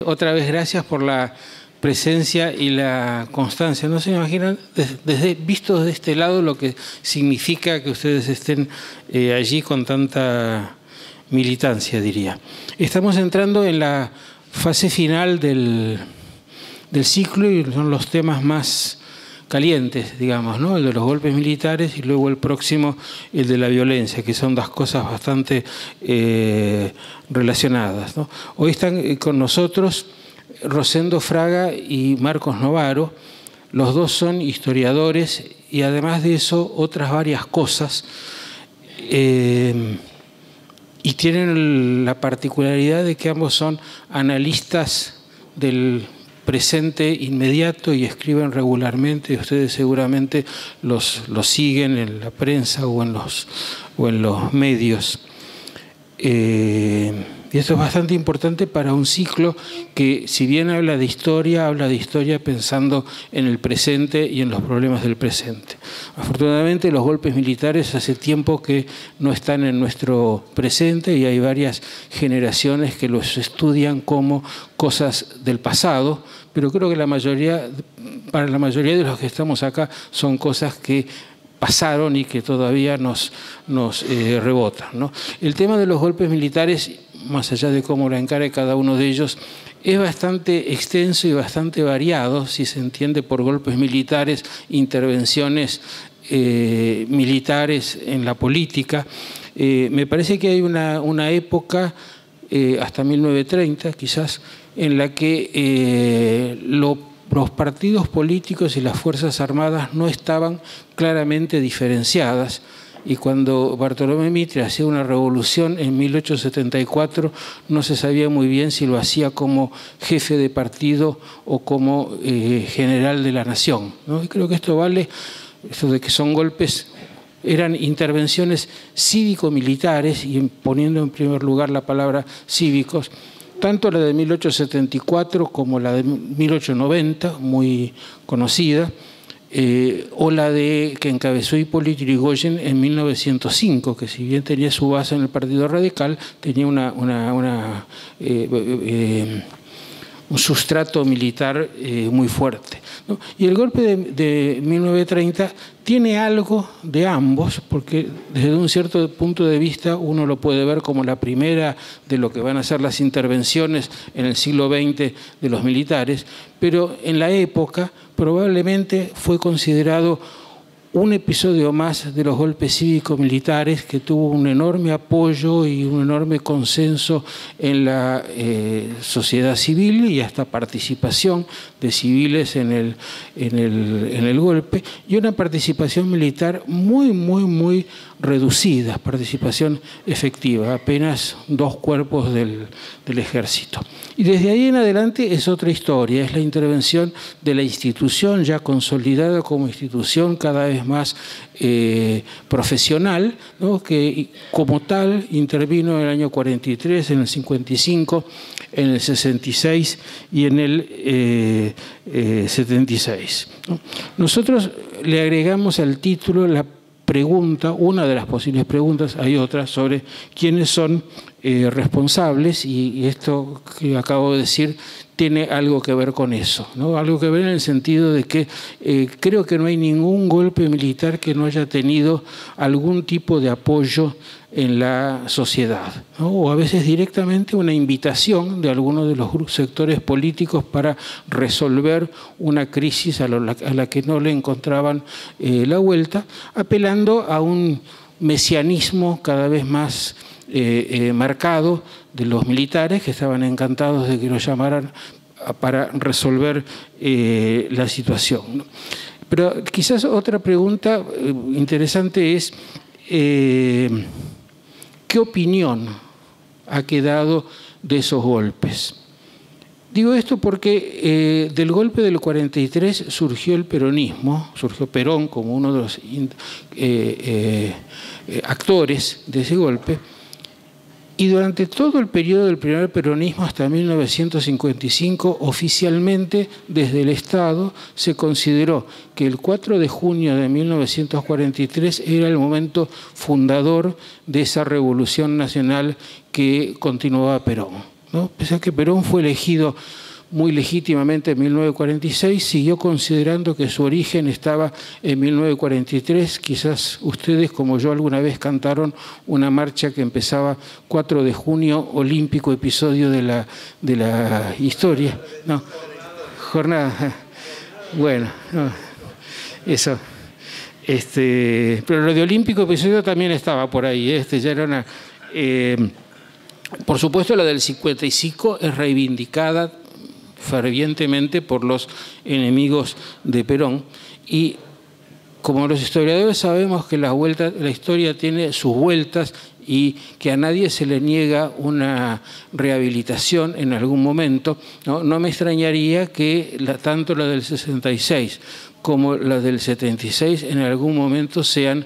Otra vez gracias por la presencia y la constancia. No se imaginan, vistos de este lado, lo que significa que ustedes estén allí con tanta militancia, diría. Estamos entrando en la fase final del ciclo y son los temas más calientes, digamos, ¿no? El de los golpes militares y luego el próximo, el de la violencia, que son dos cosas bastante relacionadas, ¿no? Hoy están con nosotros Rosendo Fraga y Marcos Novaro. Los dos son historiadores y además de eso otras varias cosas, y tienen la particularidad de que ambos son analistas del presente inmediato y escriben regularmente. Ustedes seguramente los siguen en la prensa o en los medios. Y esto es bastante importante para un ciclo que, si bien habla de historia pensando en el presente y en los problemas del presente. Afortunadamente, los golpes militares hace tiempo que no están en nuestro presente y hay varias generaciones que los estudian como cosas del pasado, pero creo que para la mayoría de los que estamos acá son cosas que pasaron y que todavía nos rebotan, ¿no? El tema de los golpes militares, más allá de cómo lo encare cada uno de ellos, es bastante extenso y bastante variado, si se entiende por golpes militares, intervenciones militares en la política. Me parece que hay una época, hasta 1930 quizás, en la que los partidos políticos y las Fuerzas Armadas no estaban claramente diferenciadas, y cuando Bartolomé Mitre hacía una revolución en 1874 no se sabía muy bien si lo hacía como jefe de partido o como general de la nación, ¿no? Y creo que esto vale, esto de que son golpes, eran intervenciones cívico-militares, y poniendo en primer lugar la palabra cívicos, tanto la de 1874 como la de 1890, muy conocida, o la que encabezó Hipólito Yrigoyen en 1905, que si bien tenía su base en el Partido Radical, tenía un sustrato militar muy fuerte, ¿no? Y el golpe de 1930 tiene algo de ambos, porque desde un cierto punto de vista uno lo puede ver como la primera de lo que van a ser las intervenciones en el siglo XX de los militares, pero en la época probablemente fue considerado un episodio más de los golpes cívico-militares que tuvo un enorme apoyo y un enorme consenso en la sociedad civil y hasta participación de civiles en el golpe, y una participación militar muy reducida, participación efectiva, apenas 2 cuerpos del ejército. Y desde ahí en adelante es otra historia, es la intervención de la institución ya consolidada como institución cada vez más profesional, ¿no? Que como tal intervino en el año 43, en el 55, en el 66 y en el 76, ¿no? Nosotros le agregamos al título la pregunta, una de las posibles preguntas, hay otras, sobre quiénes son responsables, y esto que acabo de decir tiene algo que ver con eso, ¿no? Algo que ver en el sentido de que creo que no hay ningún golpe militar que no haya tenido algún tipo de apoyo en la sociedad, ¿no? O a veces directamente una invitación de algunos de los sectores políticos para resolver una crisis a la que no le encontraban la vuelta, apelando a un mesianismo cada vez más marcado de los militares, que estaban encantados de que los llamaran para resolver la situación, ¿no? Pero quizás otra pregunta interesante es ¿qué opinión ha quedado de esos golpes? Digo esto porque del golpe del 43 surgió el peronismo, surgió Perón como uno de los actores de ese golpe, y durante todo el periodo del primer peronismo hasta 1955, oficialmente desde el Estado se consideró que el 4 de junio de 1943 era el momento fundador de esa revolución nacional que continuaba Perón. ¿no? Pese a que Perón fue elegido muy legítimamente en 1946, siguió considerando que su origen estaba en 1943. Quizás ustedes, como yo, alguna vez cantaron una marcha que empezaba 4 de junio, olímpico episodio de la historia. No, jornada. Bueno, no, eso. Pero lo de olímpico episodio también estaba por ahí. Ya era una. Por supuesto, la del 55 es reivindicada fervientemente por los enemigos de Perón, y como los historiadores sabemos que la historia tiene sus vueltas y que a nadie se le niega una rehabilitación en algún momento, no me extrañaría que tanto la del 66 como la del 76 en algún momento sean,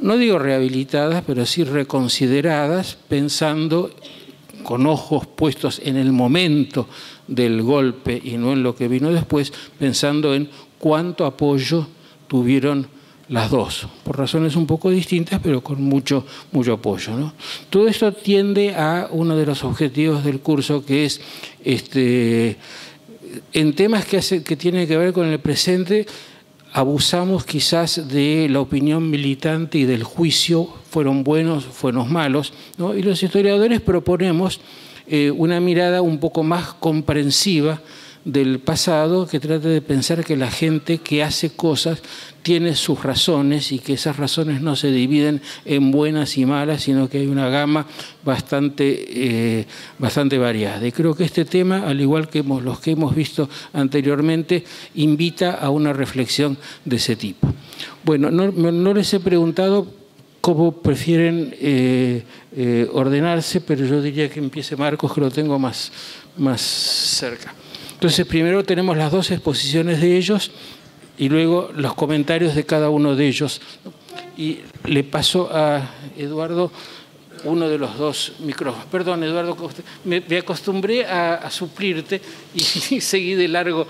no digo rehabilitadas, pero sí reconsideradas, pensando con ojos puestos en el momento del golpe y no en lo que vino después, pensando en cuánto apoyo tuvieron las dos, por razones un poco distintas, pero con mucho apoyo, ¿no? Todo esto tiende a uno de los objetivos del curso, que es, en temas que tienen que ver con el presente, abusamos quizás de la opinión militante y del juicio, fueron buenos, fueron malos, ¿no? Y los historiadores proponemos una mirada un poco más comprensiva del pasado, que trate de pensar que la gente que hace cosas tiene sus razones y que esas razones no se dividen en buenas y malas, sino que hay una gama bastante variada. Y creo que este tema, al igual que los que hemos visto anteriormente, invita a una reflexión de ese tipo. Bueno, no les he preguntado cómo prefieren ordenarse, pero yo diría que empiece Marcos, que lo tengo más cerca. Entonces, primero tenemos las dos exposiciones de ellos y luego los comentarios de cada uno de ellos. Y le paso a Eduardo uno de los dos micrófonos. Perdón, Eduardo, me acostumbré a suplirte y seguí de largo.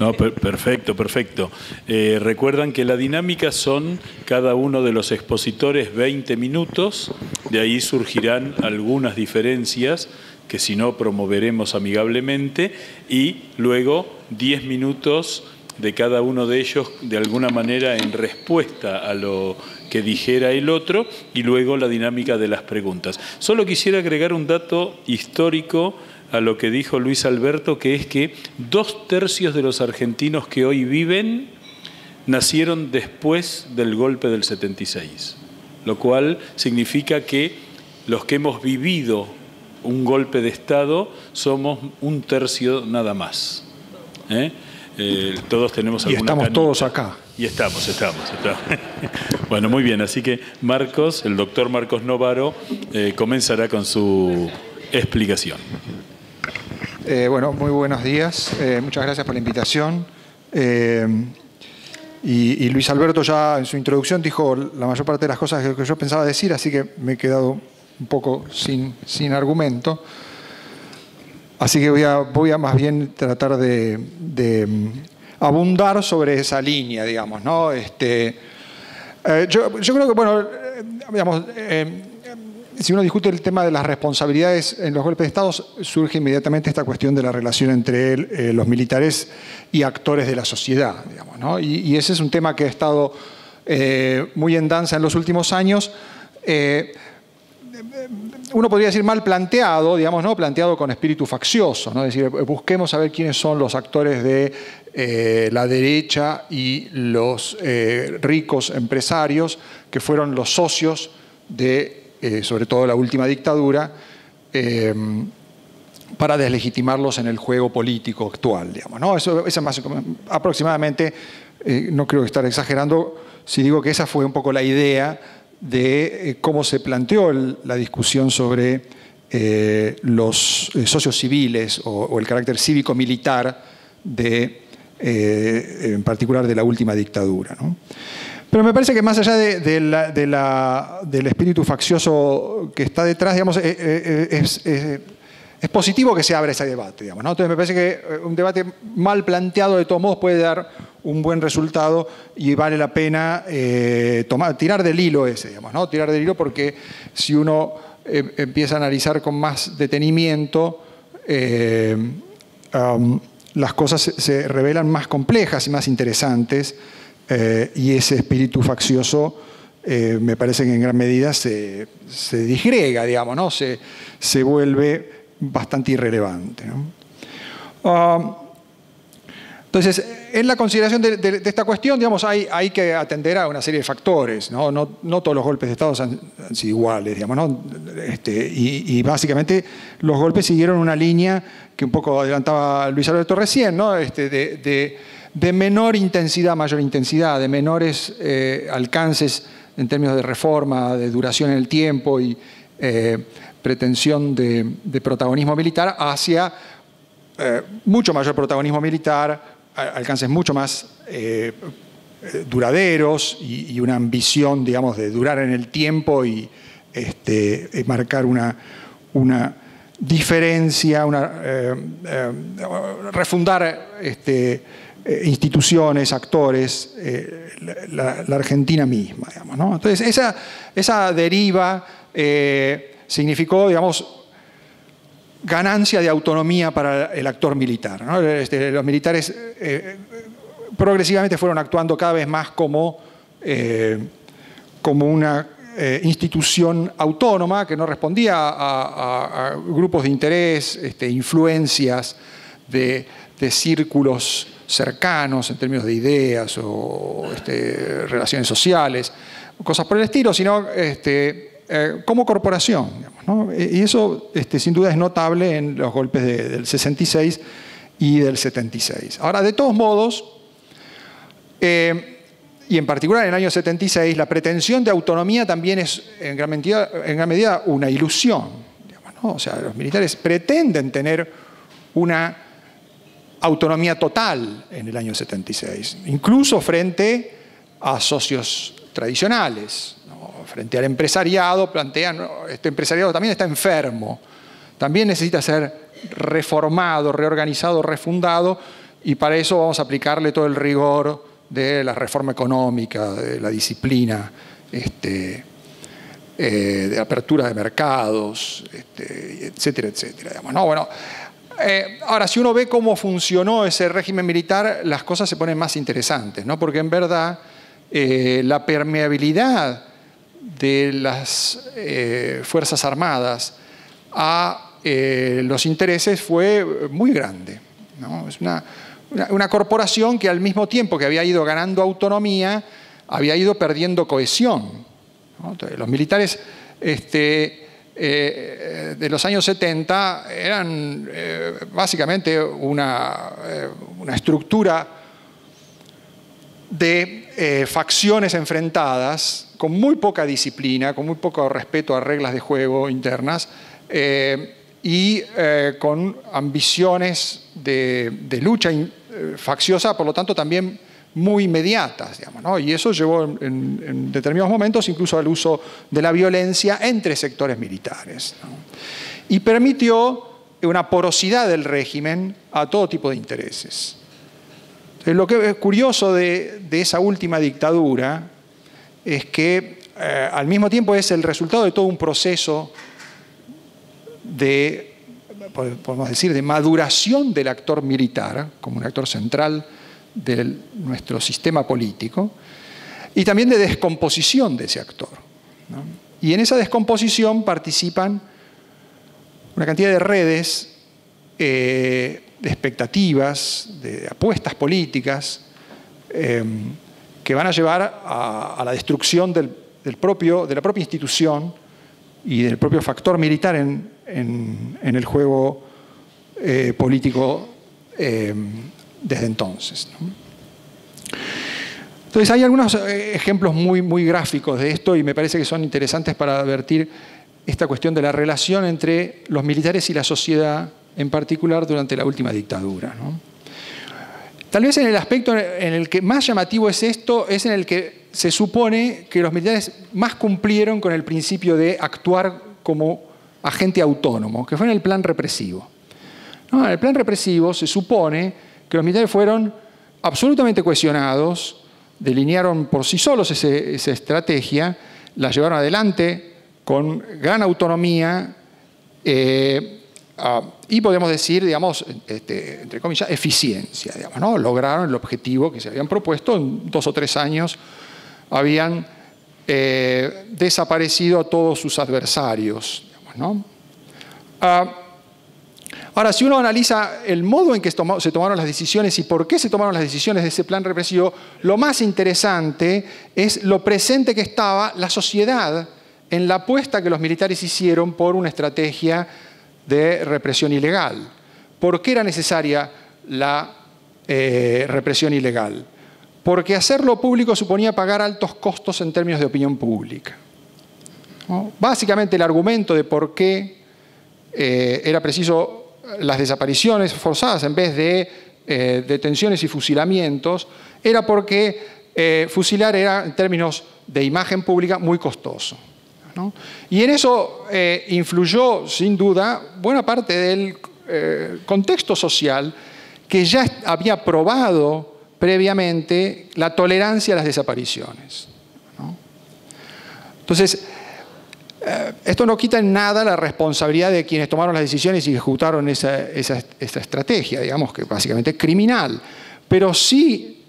No, perfecto. Recuerdan que la dinámica son cada uno de los expositores 20 minutos, de ahí surgirán algunas diferencias que si no promoveremos amigablemente, y luego 10 minutos de cada uno de ellos de alguna manera en respuesta a lo que dijera el otro, y luego la dinámica de las preguntas. Solo quisiera agregar un dato histórico a lo que dijo Luis Alberto, que es que 2/3 de los argentinos que hoy viven nacieron después del golpe del 76, lo cual significa que los que hemos vivido un golpe de Estado somos 1/3 nada más. Todos tenemos alguna estamos canita. Todos acá. Y estamos. Bueno, muy bien. Así que Marcos, el doctor Marcos Novaro, comenzará con su explicación. Bueno, muy buenos días. Muchas gracias por la invitación. Y Luis Alberto ya en su introducción dijo la mayor parte de las cosas que yo pensaba decir, así que me he quedado un poco sin argumento. Así que voy a más bien tratar de abundar sobre esa línea, digamos, ¿no? Yo creo que, bueno, digamos, si uno discute el tema de las responsabilidades en los golpes de Estado, surge inmediatamente esta cuestión de la relación entre los militares y actores de la sociedad, digamos, ¿no? Y ese es un tema que ha estado muy en danza en los últimos años. Uno podría decir mal planteado, digamos, ¿no? Planteado con espíritu faccioso, ¿no? Es decir, busquemos saber quiénes son los actores de la derecha y los ricos empresarios que fueron los socios de, sobre todo, la última dictadura, para deslegitimarlos en el juego político actual, digamos, ¿no? Eso es más aproximadamente, no creo estar exagerando si digo que esa fue un poco la idea de cómo se planteó la discusión sobre los socios civiles o el carácter cívico-militar en particular de la última dictadura, ¿no? Pero me parece que más allá del espíritu faccioso que está detrás, digamos, es positivo que se abra ese debate, digamos, ¿no? Entonces me parece que un debate mal planteado de todos modos puede dar un buen resultado y vale la pena tirar del hilo ese, digamos, ¿no? Tirar del hilo, porque si uno empieza a analizar con más detenimiento, las cosas se revelan más complejas y más interesantes, y ese espíritu faccioso me parece que en gran medida se disgrega, digamos, ¿no? Se vuelve bastante irrelevante, ¿no? Entonces, en la consideración de esta cuestión, digamos, hay que atender a una serie de factores, ¿no? No todos los golpes de Estado han sido iguales, digamos, ¿no? Y básicamente los golpes siguieron una línea que un poco adelantaba Luis Alberto recién, ¿no? De menor intensidad a mayor intensidad, de menores alcances en términos de reforma, de duración en el tiempo y pretensión de protagonismo militar, hacia mucho mayor protagonismo militar, alcances mucho más duraderos y una ambición, digamos, de durar en el tiempo y marcar una diferencia, refundar instituciones, actores, la Argentina misma, digamos, ¿no? Entonces, esa deriva significó, digamos, ganancia de autonomía para el actor militar, ¿no? Los militares progresivamente fueron actuando cada vez más como una institución autónoma que no respondía a grupos de interés, influencias de círculos cercanos en términos de ideas o relaciones sociales, cosas por el estilo, sino como corporación, digamos, ¿no? Y eso sin duda es notable en los golpes del 66 y del 76. Ahora, de todos modos, y en particular en el año 76, la pretensión de autonomía también es en gran medida una ilusión, digamos, ¿no? O sea, los militares pretenden tener una autonomía total en el año 76, incluso frente a socios tradicionales, ¿no? Frente al empresariado, plantean, ¿no? Este empresariado también está enfermo, también necesita ser reformado, reorganizado, refundado, y para eso vamos a aplicarle todo el rigor de la reforma económica, de la disciplina, de apertura de mercados, etcétera, etcétera. Digamos, ¿no? Bueno, ahora, si uno ve cómo funcionó ese régimen militar, las cosas se ponen más interesantes, ¿no? Porque en verdad la permeabilidad de las Fuerzas Armadas a los intereses fue muy grande, ¿no? Es una corporación que al mismo tiempo que había ido ganando autonomía, había ido perdiendo cohesión, ¿no? Entonces, los militares de los años 70 eran básicamente una estructura de facciones enfrentadas con muy poca disciplina, con muy poco respeto a reglas de juego internas, y con ambiciones de lucha facciosa, por lo tanto también muy inmediatas, digamos, ¿no? Y eso llevó en determinados momentos incluso al uso de la violencia entre sectores militares, ¿no? Y permitió una porosidad del régimen a todo tipo de intereses. Entonces, lo que es curioso de esa última dictadura es que al mismo tiempo es el resultado de todo un proceso podemos decir, de maduración del actor militar, como un actor central de nuestro sistema político, y también de descomposición de ese actor, ¿no? Y en esa descomposición participan una cantidad de redes, de expectativas, de apuestas políticas, que van a llevar a la destrucción de la propia institución y del propio factor militar en el juego político desde entonces, ¿no? Entonces hay algunos ejemplos muy, muy gráficos de esto y me parece que son interesantes para advertir esta cuestión de la relación entre los militares y la sociedad, en particular durante la última dictadura, ¿no? Tal vez en el aspecto en el que más llamativo es esto, es en el que se supone que los militares más cumplieron con el principio de actuar como agente autónomo, que fue en el plan represivo, ¿no? En el plan represivo se supone que los militares fueron absolutamente cohesionados, delinearon por sí solos esa estrategia, la llevaron adelante con gran autonomía y podemos decir, digamos, entre comillas, eficiencia. Digamos, ¿no? Lograron el objetivo que se habían propuesto. En 2 o 3 años habían desaparecido a todos sus adversarios. Digamos, ¿no? Ahora, si uno analiza el modo en que se tomaron las decisiones y por qué se tomaron las decisiones de ese plan represivo, lo más interesante es lo presente que estaba la sociedad en la apuesta que los militares hicieron por una estrategia de represión ilegal. ¿Por qué era necesaria la represión ilegal? Porque hacerlo público suponía pagar altos costos en términos de opinión pública, ¿no? Básicamente el argumento de por qué era preciso las desapariciones forzadas en vez de detenciones y fusilamientos era porque fusilar era, en términos de imagen pública, muy costoso, ¿no? Y en eso influyó, sin duda, buena parte del contexto social que ya había probado previamente la tolerancia a las desapariciones, ¿no? Entonces, esto no quita en nada la responsabilidad de quienes tomaron las decisiones y ejecutaron esa estrategia, digamos que básicamente es criminal, pero sí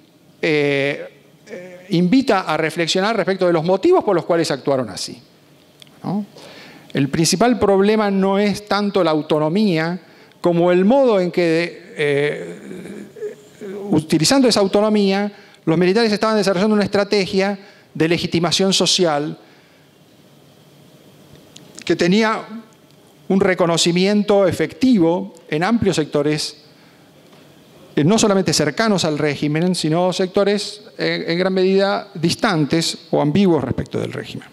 invita a reflexionar respecto de los motivos por los cuales actuaron así, ¿no? El principal problema no es tanto la autonomía como el modo en que, utilizando esa autonomía, los militares estaban desarrollando una estrategia de legitimación social que tenía un reconocimiento efectivo en amplios sectores, no solamente cercanos al régimen, sino sectores en gran medida distantes o ambiguos respecto del régimen.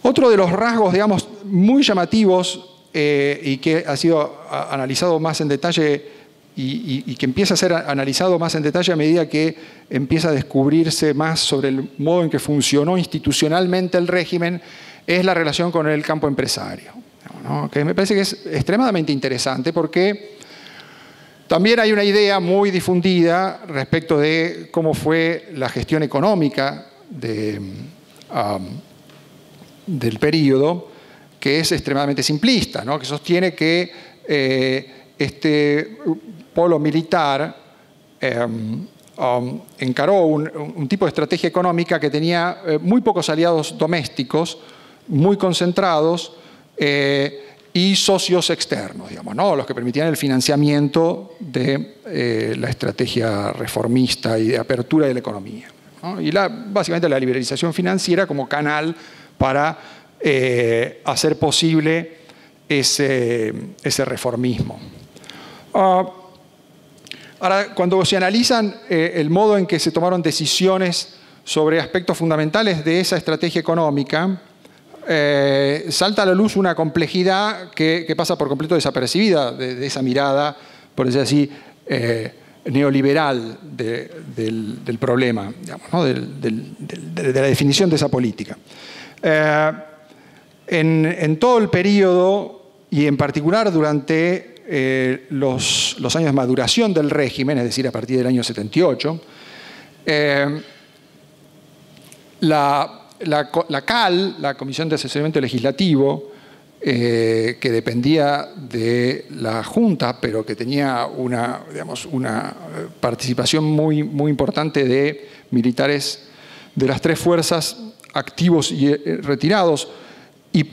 Otro de los rasgos, digamos, muy llamativos y que ha sido analizado más en detalle y que empieza a ser analizado más en detalle a medida que empieza a descubrirse más sobre el modo en que funcionó institucionalmente el régimen, es la relación con el campo empresario, ¿no? Que me parece que es extremadamente interesante porque también hay una idea muy difundida respecto de cómo fue la gestión económica del período, que es extremadamente simplista, ¿no? Que sostiene que este polo militar encaró un tipo de estrategia económica que tenía muy pocos aliados domésticos, muy concentrados y socios externos, digamos, ¿no? Los que permitían el financiamiento de la estrategia reformista y de apertura de la economía, ¿no? Y básicamente la liberalización financiera como canal para hacer posible ese reformismo. Ahora, cuando se analizan el modo en que se tomaron decisiones sobre aspectos fundamentales de esa estrategia económica, salta a la luz una complejidad que pasa por completo desapercibida de esa mirada, por decir así, neoliberal del problema, digamos, ¿no? de la definición de esa política. En todo el periodo, y en particular durante los años de maduración del régimen, es decir, a partir del año 78, la CAL, la Comisión de Asesoramiento Legislativo, que dependía de la Junta, pero que tenía una participación muy importante de militares de las 3 fuerzas, activos y retirados, y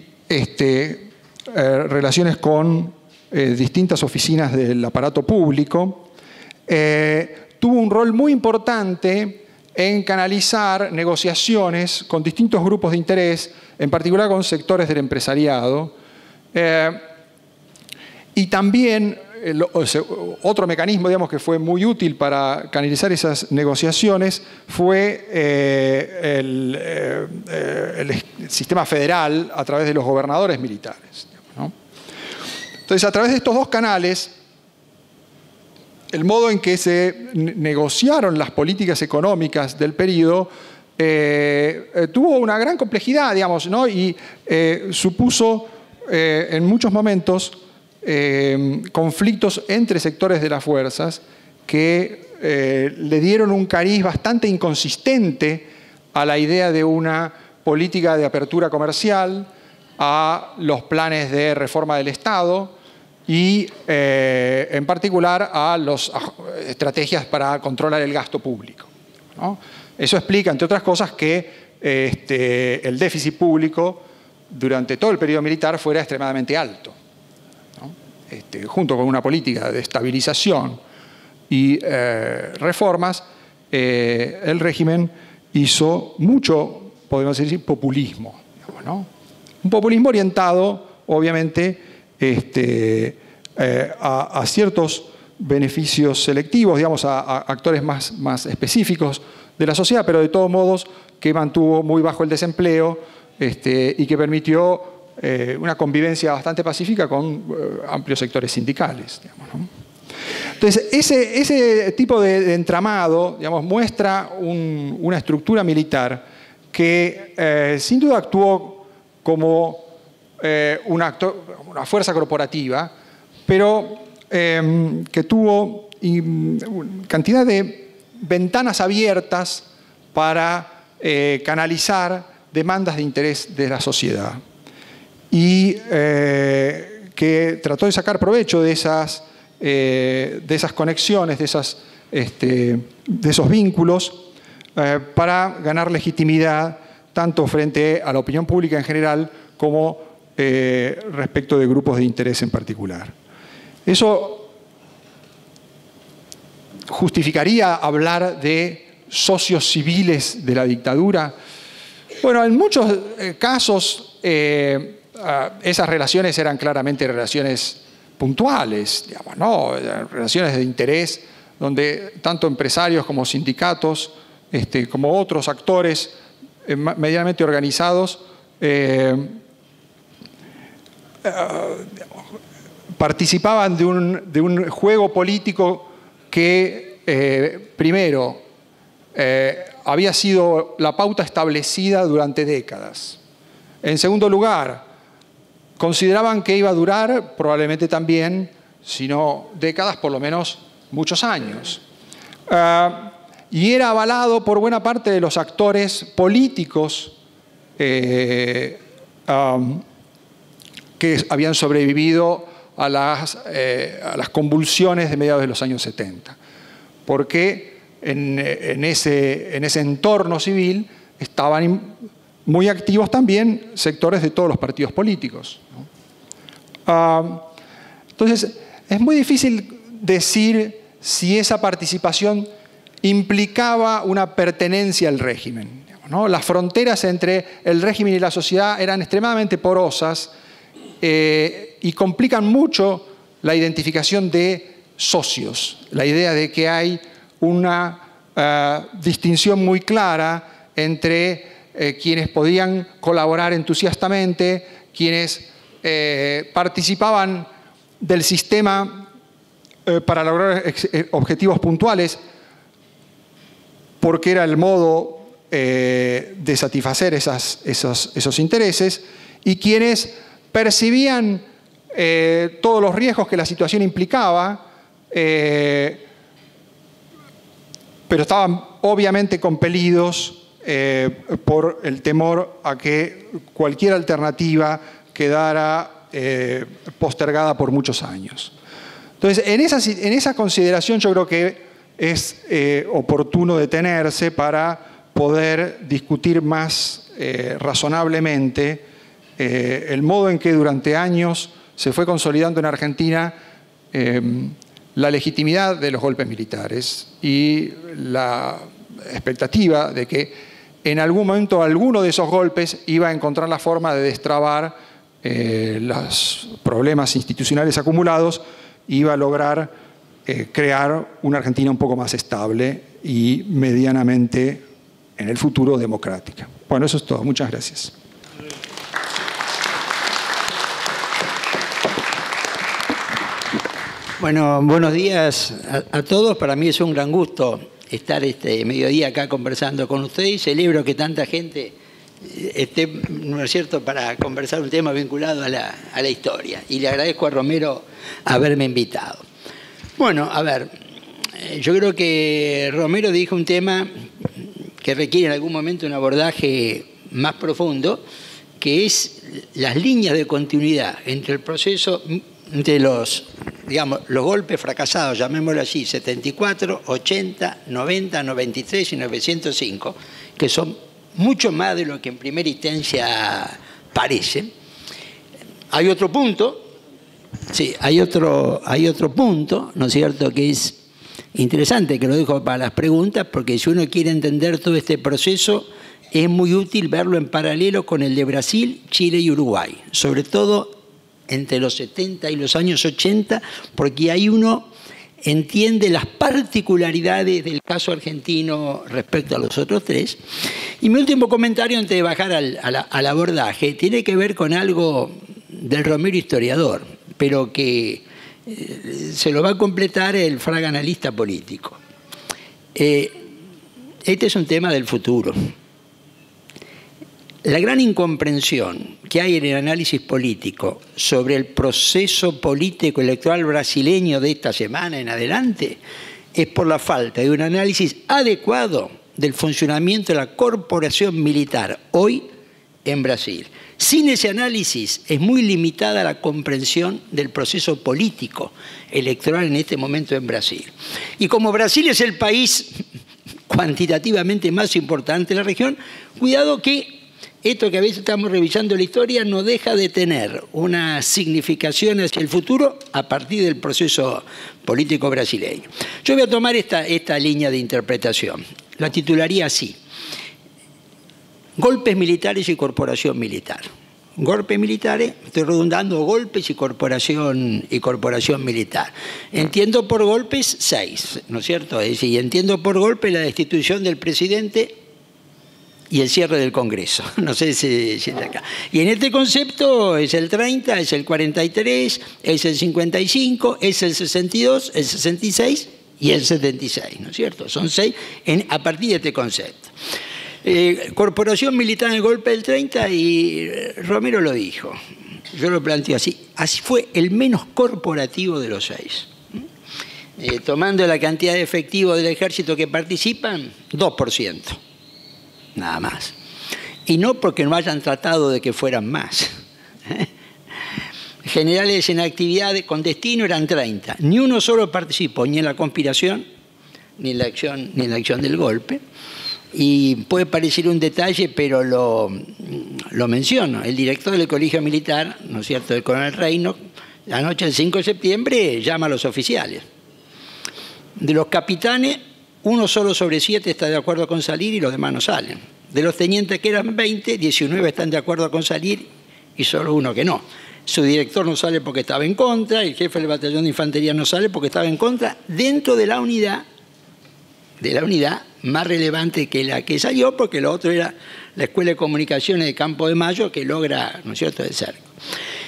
relaciones con distintas oficinas del aparato público, tuvo un rol muy importante en canalizar negociaciones con distintos grupos de interés, en particular con sectores del empresariado. Y también otro mecanismo, digamos, que fue muy útil para canalizar esas negociaciones fue el sistema federal a través de los gobernadores militares, ¿no? Entonces, a través de estos 2 canales, el modo en que se negociaron las políticas económicas del periodo tuvo una gran complejidad, digamos, ¿no? Y supuso en muchos momentos conflictos entre sectores de las fuerzas que le dieron un cariz bastante inconsistente a la idea de una política de apertura comercial, a los planes de reforma del Estado y, en particular, a las estrategias para controlar el gasto público, ¿no? Eso explica, entre otras cosas, que el déficit público durante todo el periodo militar fuera extremadamente alto, ¿no? Junto con una política de estabilización y reformas, el régimen hizo mucho, podemos decir, populismo, digamos, ¿no? Un populismo orientado, obviamente, a ciertos beneficios selectivos, digamos, a actores más específicos de la sociedad, pero de todos modos que mantuvo muy bajo el desempleo y que permitió una convivencia bastante pacífica con amplios sectores sindicales, digamos, ¿no? Entonces, ese tipo de entramado, digamos, muestra una estructura militar que sin duda actuó como una fuerza corporativa, pero que tuvo cantidad de ventanas abiertas para canalizar demandas de interés de la sociedad y que trató de sacar provecho de esas conexiones, de esos vínculos para ganar legitimidad tanto frente a la opinión pública en general como respecto de grupos de interés en particular. Eso justificaría hablar de socios civiles de la dictadura. Bueno, en muchos casos esas relaciones eran claramente relaciones puntuales, digamos, ¿no? Relaciones de interés donde tanto empresarios como sindicatos, como otros actores medianamente organizados participaban de un juego político que primero había sido la pauta establecida durante décadas. En segundo lugar, consideraban que iba a durar probablemente también, si no décadas, por lo menos muchos años. Y era avalado por buena parte de los actores políticos que habían sobrevivido a las convulsiones de mediados de los años 70. Porque en ese entorno civil estaban muy activos también sectores de todos los partidos políticos, ¿no? Entonces, es muy difícil decir si esa participación implicaba una pertenencia al régimen, ¿no? Las fronteras entre el régimen y la sociedad eran extremadamente porosas y complican mucho la identificación de socios. La idea de que hay una distinción muy clara entre quienes podían colaborar entusiastamente, quienes participaban del sistema para lograr objetivos puntuales, porque era el modo de satisfacer esos intereses, y quienes percibían todos los riesgos que la situación implicaba, pero estaban obviamente compelidos por el temor a que cualquier alternativa quedara postergada por muchos años. Entonces, en esa consideración yo creo que es oportuno detenerse para poder discutir más razonablemente el modo en que durante años se fue consolidando en Argentina la legitimidad de los golpes militares y la expectativa de que en algún momento alguno de esos golpes iba a encontrar la forma de destrabar los problemas institucionales acumulados y iba a lograr crear una Argentina un poco más estable y medianamente en el futuro democrática. Bueno, eso es todo. Muchas gracias. Bueno, buenos días a todos. Para mí es un gran gusto estar este mediodía acá conversando con ustedes y celebro que tanta gente esté, ¿no es cierto?, para conversar un tema vinculado a la historia. Y le agradezco a Romero haberme invitado. Bueno, a ver, yo creo que Romero dijo un tema que requiere en algún momento un abordaje más profundo, que es las líneas de continuidad entre el proceso de los golpes fracasados, llamémoslo así, 74, 80, 90, 93 y 905, que son mucho más de lo que en primera instancia parece. Hay otro punto, hay otro punto, ¿no es cierto?, que es interesante, que lo dejo para las preguntas, porque si uno quiere entender todo este proceso, es muy útil verlo en paralelo con el de Brasil, Chile y Uruguay, sobre todo entre los 70 y los años 80, porque ahí uno entiende las particularidades del caso argentino respecto a los otros tres. Y mi último comentario antes de bajar al abordaje tiene que ver con algo del Romero historiador, pero que se lo va a completar el Fraga analista político. Este es un tema del futuro. La gran incomprensión que hay en el análisis político sobre el proceso político electoral brasileño de esta semana en adelante es por la falta de un análisis adecuado del funcionamiento de la corporación militar hoy en Brasil. Sin ese análisis es muy limitada la comprensión del proceso político electoral en este momento en Brasil. Y como Brasil es el país cuantitativamente más importante de la región, cuidado que esto que a veces estamos revisando la historia no deja de tener una significación hacia el futuro a partir del proceso político brasileño. Yo voy a tomar esta línea de interpretación. La titularía así: golpes militares y corporación militar. Golpes militares, estoy redundando, golpes y corporación militar. Entiendo por golpes 6, ¿no es cierto? Es decir, entiendo por golpe la destitución del presidente y el cierre del Congreso. No sé si es acá. Y en este concepto es el 30, es el 43, es el 55, es el 62, el 66 y el 76, ¿no es cierto? Son 6 a partir de este concepto. Corporación militar en el golpe del 30, y Romero lo dijo. Yo lo planteo así. Así fue el menos corporativo de los 6. Tomando la cantidad de efectivos del ejército que participan, 2%. Nada más. Y no porque no hayan tratado de que fueran más. Generales en actividad con destino eran 30. Ni uno solo participó, ni en la conspiración, ni en la acción del golpe. Y puede parecer un detalle, pero lo menciono. El director del Colegio Militar, ¿no es cierto?, el coronel Reino, la noche del 5 de septiembre llama a los oficiales. De los capitanes, 1 solo sobre 7 está de acuerdo con salir y los demás no salen. De los tenientes, que eran 20, 19 están de acuerdo con salir y solo 1 que no. Su director no sale porque estaba en contra, el jefe del batallón de infantería no sale porque estaba en contra, dentro de la unidad más relevante que la que salió, porque lo otro era la Escuela de Comunicaciones de Campo de Mayo, que logra, ¿no es cierto?, el cerco.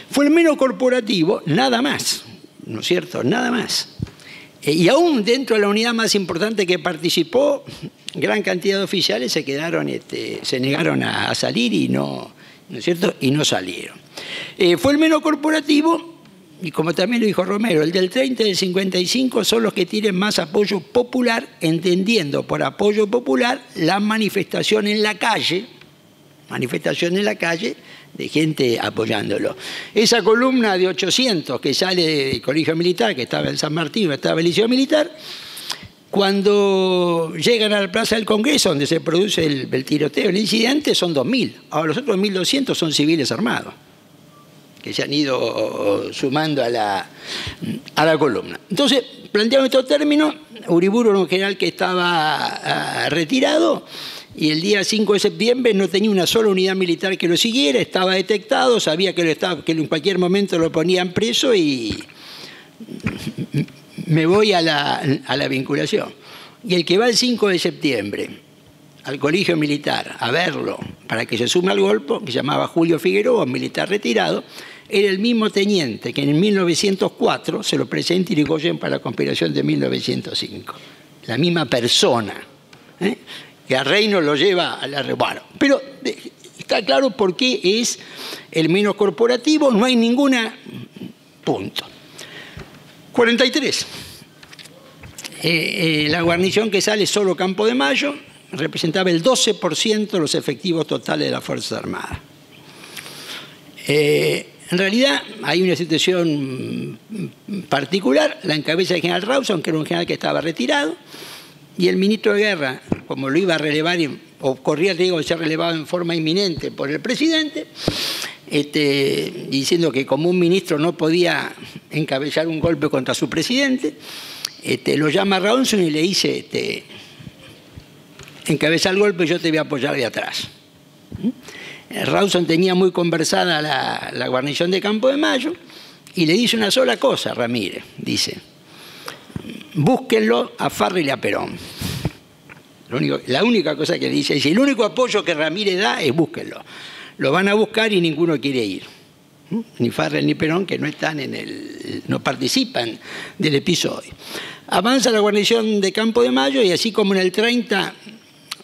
Fue el menos corporativo, nada más, ¿no es cierto?, nada más. Y aún dentro de la unidad más importante que participó, gran cantidad de oficiales se negaron a salir y ¿no es cierto?, y no salieron. Fue el menos corporativo, y como también lo dijo Romero, el del 30 y del 55 son los que tienen más apoyo popular, entendiendo por apoyo popular la manifestación en la calle de gente apoyándolo. Esa columna de 800 que sale del Colegio Militar, que estaba en San Martín, estaba el Liceo Militar, cuando llegan a la Plaza del Congreso, donde se produce el tiroteo, el incidente, son 2.000. Ahora los otros 1.200 son civiles armados, que se han ido sumando a la columna. Entonces, planteamos estos términos. Uriburu era un general que estaba retirado, y el día 5 de septiembre no tenía una sola unidad militar que lo siguiera, estaba detectado, sabía que en cualquier momento lo ponían preso, y me voy a la vinculación. Y el que va el 5 de septiembre al Colegio Militar a verlo para que se sume al golpe, que se llamaba Julio Figueroa, militar retirado, era el mismo teniente que en 1904 se lo presenta Irigoyen para la conspiración de 1905. La misma persona, que a Reino lo lleva a la... Bueno, pero está claro por qué es el menos corporativo, no hay ninguna... Punto. 43. La guarnición que sale solo Campo de Mayo, representaba el 12% de los efectivos totales de las Fuerzas Armadas. En realidad hay una situación particular, la encabeza el general Rawson, que era un general que estaba retirado, y el ministro de Guerra, como lo iba a relevar, o corría el riesgo de ser relevado en forma inminente por el presidente, diciendo que como un ministro no podía encabezar un golpe contra su presidente, lo llama a Rawson y le dice, encabeza el golpe, yo te voy a apoyar de atrás. Rawson tenía muy conversada la guarnición de Campo de Mayo y le dice una sola cosa, Ramírez, dice, búsquenlo a Farrell y a Perón. La única cosa que le dice es, el único apoyo que Ramírez da es búsquenlo. Lo van a buscar y ninguno quiere ir. Ni Farrell ni Perón, que no están no participan del episodio. Avanza la guarnición de Campo de Mayo y así como en el 30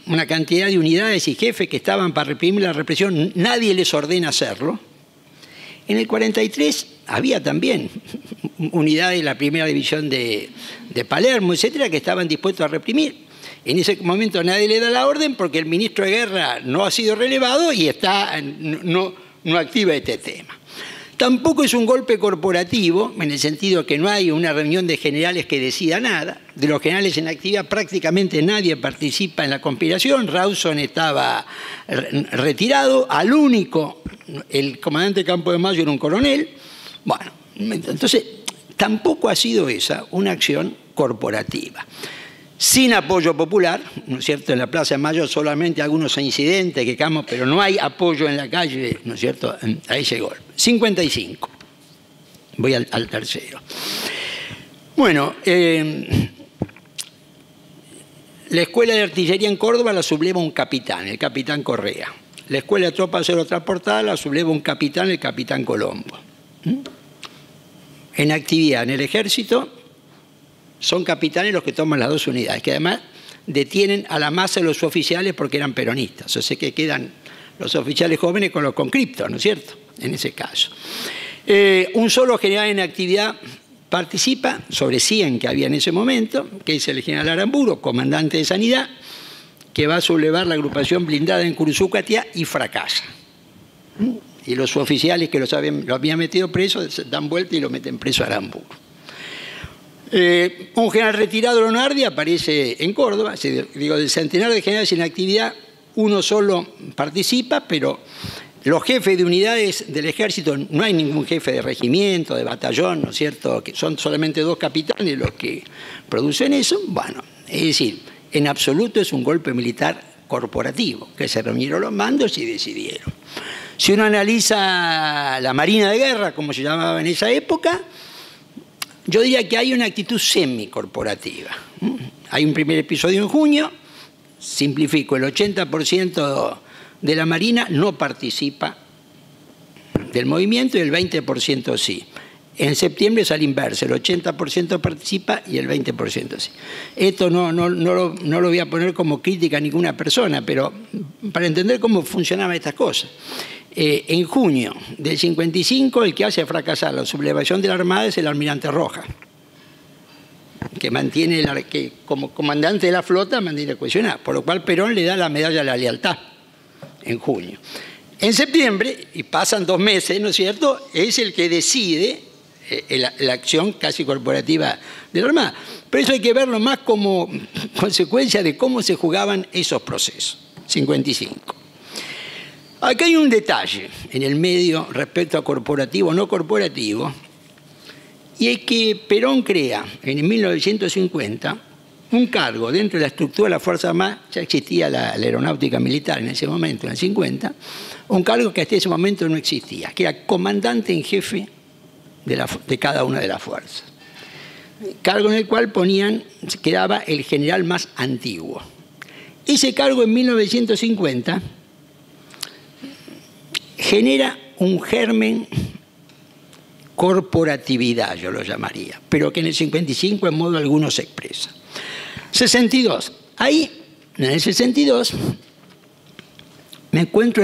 una cantidad de unidades y jefes que estaban para reprimir la represión, nadie les ordena hacerlo. En el 43 había también unidades de la primera división de Palermo, etcétera, que estaban dispuestos a reprimir. En ese momento nadie le da la orden porque el ministro de Guerra no ha sido relevado y no activa este tema. Tampoco es un golpe corporativo, en el sentido que no hay una reunión de generales que decida nada. De los generales en actividad prácticamente nadie participa en la conspiración. Rawson estaba retirado. Al único, el comandante de Campo de Mayo era un coronel. Bueno, entonces tampoco ha sido esa una acción corporativa. Sin apoyo popular, ¿no es cierto? En la Plaza de Mayo solamente algunos incidentes que quedamos, pero no hay apoyo en la calle, ¿no es cierto?, a ese golpe. 55. Voy al tercero. Bueno, la Escuela de Artillería en Córdoba la subleva un capitán, el capitán Correa. La Escuela de Tropas Aerotransportadas la subleva un capitán, el capitán Colombo. En actividad en el Ejército son capitanes los que toman las dos unidades, que además detienen a la masa de los oficiales porque eran peronistas. O sea que quedan los oficiales jóvenes con los conscriptos, ¿no es cierto?, en ese caso. Un solo general en actividad participa, sobre 100 que había en ese momento, que es el general Aramburu, comandante de Sanidad, que va a sublevar la agrupación blindada en Curuzucatia y fracasa. Y los oficiales que lo habían metido preso dan vuelta y lo meten preso a Aramburu. Un general retirado, Lonardi, aparece en Córdoba. Digo, del centenar de generales en actividad, uno solo participa, pero los jefes de unidades del ejército, no hay ningún jefe de regimiento, de batallón, ¿no es cierto?, que son solamente 2 capitanes los que producen eso. Bueno, es decir, en absoluto es un golpe militar corporativo, que se reunieron los mandos y decidieron. Si uno analiza la Marina de Guerra, como se llamaba en esa época, yo diría que hay una actitud semicorporativa. Hay un primer episodio en junio, simplifico, el 80% de la Marina no participa del movimiento y el 20% sí. En septiembre es al inverso, el 80% participa y el 20% sí. Esto no lo voy a poner como crítica a ninguna persona, pero para entender cómo funcionaban estas cosas. En junio del 55, el que hace fracasar la sublevación de la Armada es el almirante Rojas, que mantiene que como comandante de la flota mantiene cohesionada, por lo cual Perón le da la medalla de la lealtad en junio. En septiembre, y pasan 2 meses, ¿no es cierto?, es el que decide la acción casi corporativa de la Armada. Pero eso hay que verlo más como consecuencia de cómo se jugaban esos procesos. 55. Acá hay un detalle en el medio respecto a corporativo o no corporativo, y es que Perón crea en 1950 un cargo dentro de la estructura de la Fuerza Armada. Ya existía la aeronáutica militar en ese momento, en el 50, un cargo que hasta ese momento no existía, que era comandante en jefe de cada una de las fuerzas. Cargo en el cual quedaba el general más antiguo. Ese cargo en 1950 genera un germen corporatividad, yo lo llamaría, pero que en el 55 en modo alguno se expresa. 62. Ahí, en el 62, me encuentro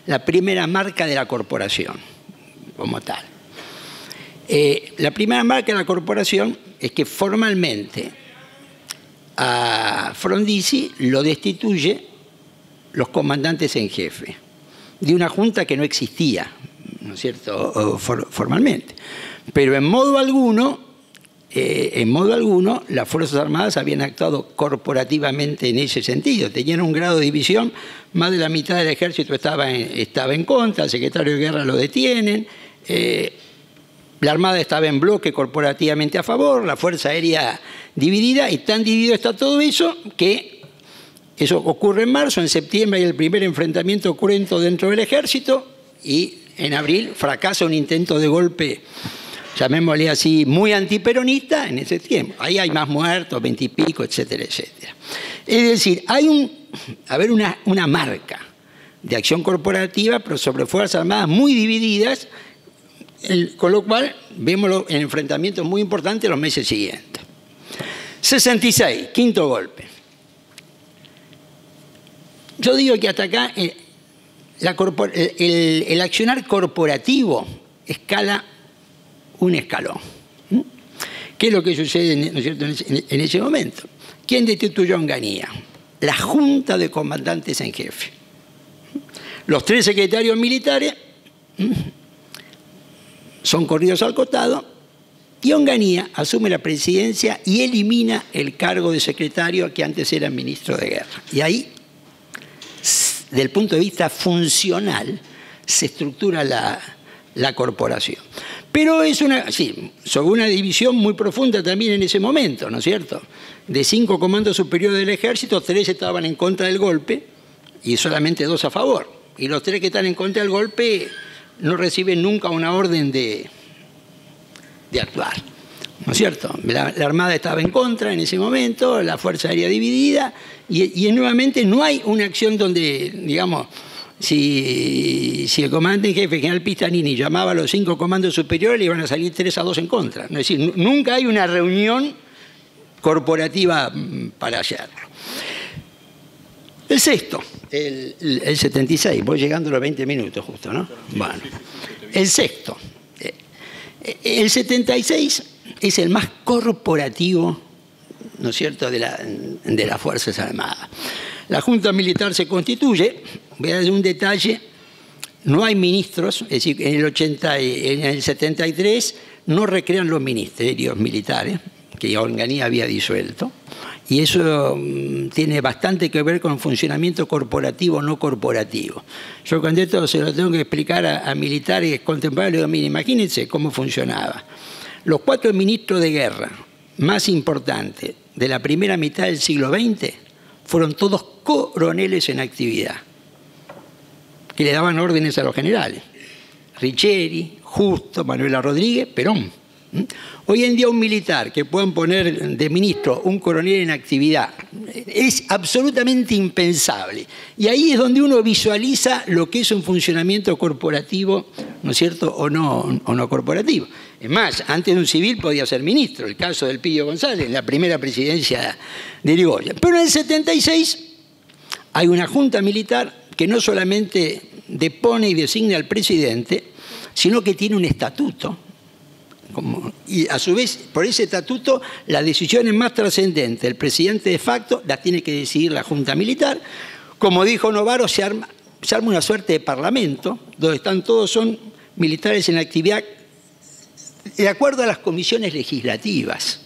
la primera marca de la corporación, como tal. La primera marca de la corporación es que formalmente a Frondizi lo destituye los comandantes en jefe de una junta que no existía, ¿no es cierto?, formalmente. Pero en modo alguno, las Fuerzas Armadas habían actuado corporativamente en ese sentido. Tenían un grado de división, más de la mitad del ejército estaba en contra, el secretario de Guerra lo detienen, la Armada estaba en bloque corporativamente a favor, la Fuerza Aérea dividida, y tan dividido está todo eso que eso ocurre en marzo. En septiembre hay el primer enfrentamiento cruento dentro del ejército y en abril fracasa un intento de golpe, llamémosle así, muy antiperonista en ese tiempo. Ahí hay más muertos, 20 y pico, etcétera, etcétera. Es decir, hay una marca de acción corporativa, pero sobre Fuerzas Armadas muy divididas, con lo cual vemos en enfrentamientos muy importantes los meses siguientes. 66, quinto golpe. Yo digo que hasta acá el accionar corporativo escala un escalón. ¿Qué es lo que sucede, ¿no es cierto?, en ese momento? ¿Quién destituyó a Onganía? La Junta de Comandantes en Jefe. Los 3 secretarios militares son corridos al costado y Onganía asume la presidencia y elimina el cargo de secretario que antes era ministro de Guerra. Y ahí, desde el punto de vista funcional, se estructura la corporación. Pero es sobre una división muy profunda también en ese momento, ¿no es cierto? De 5 comandos superiores del ejército, 3 estaban en contra del golpe y solamente 2 a favor. Y los 3 que están en contra del golpe no reciben nunca una orden de actuar, ¿no es cierto? La Armada estaba en contra en ese momento, la Fuerza Aérea dividida, y nuevamente no hay una acción donde, digamos, si el comandante en jefe, general Pistanini, llamaba a los 5 comandos superiores, le iban a salir 3-2 en contra. Es decir, nunca hay una reunión corporativa para hacerlo. El sexto, el 76, voy llegando a los 20 minutos justo, ¿no? Bueno, el sexto. El 76 es el más corporativo, ¿no es cierto?, de las Fuerzas Armadas. La Junta Militar se constituye, voy a dar un detalle, no hay ministros, es decir, en el 73 no recrean los ministerios militares, que Onganía había disuelto, y eso tiene bastante que ver con el funcionamiento corporativo o no corporativo. Yo cuando esto se lo tengo que explicar a militares contemporáneos, les digo, mire, imagínense cómo funcionaba. Los 4 ministros de guerra más importantes de la primera mitad del siglo XX fueron todos coroneles en actividad, que le daban órdenes a los generales. Riccieri, Justo, Manuela Rodríguez, Perón. Hoy en día un militar que puedan poner de ministro un coronel en actividad es absolutamente impensable. Y ahí es donde uno visualiza lo que es un funcionamiento corporativo, ¿no es cierto?, o no corporativo. Es más, antes de un civil podía ser ministro, el caso del Pillo González, en la primera presidencia de Irigoyen. Pero en el 76 hay una junta militar que no solamente depone y designa al presidente, sino que tiene un estatuto. Y a su vez, por ese estatuto, las decisiones más trascendentes del presidente de facto las tiene que decidir la Junta Militar. Como dijo Novaro, se arma una suerte de parlamento, donde son militares en actividad de acuerdo a las comisiones legislativas,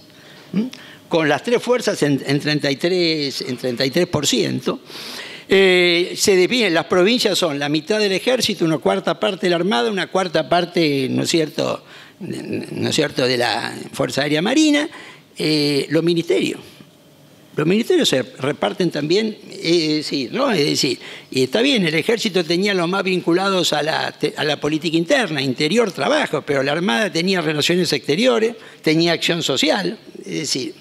con las 3 fuerzas en 33%. Se definen, las provincias son la mitad del ejército, 1/4 parte de la Armada, 1/4 parte, ¿no es cierto?, de la Fuerza Aérea Marina. Los ministerios se reparten también, ¿no? Es decir, y está bien, el ejército tenía los más vinculados a la política interna, interior, trabajo, pero la Armada tenía relaciones exteriores, tenía acción social. Es decir,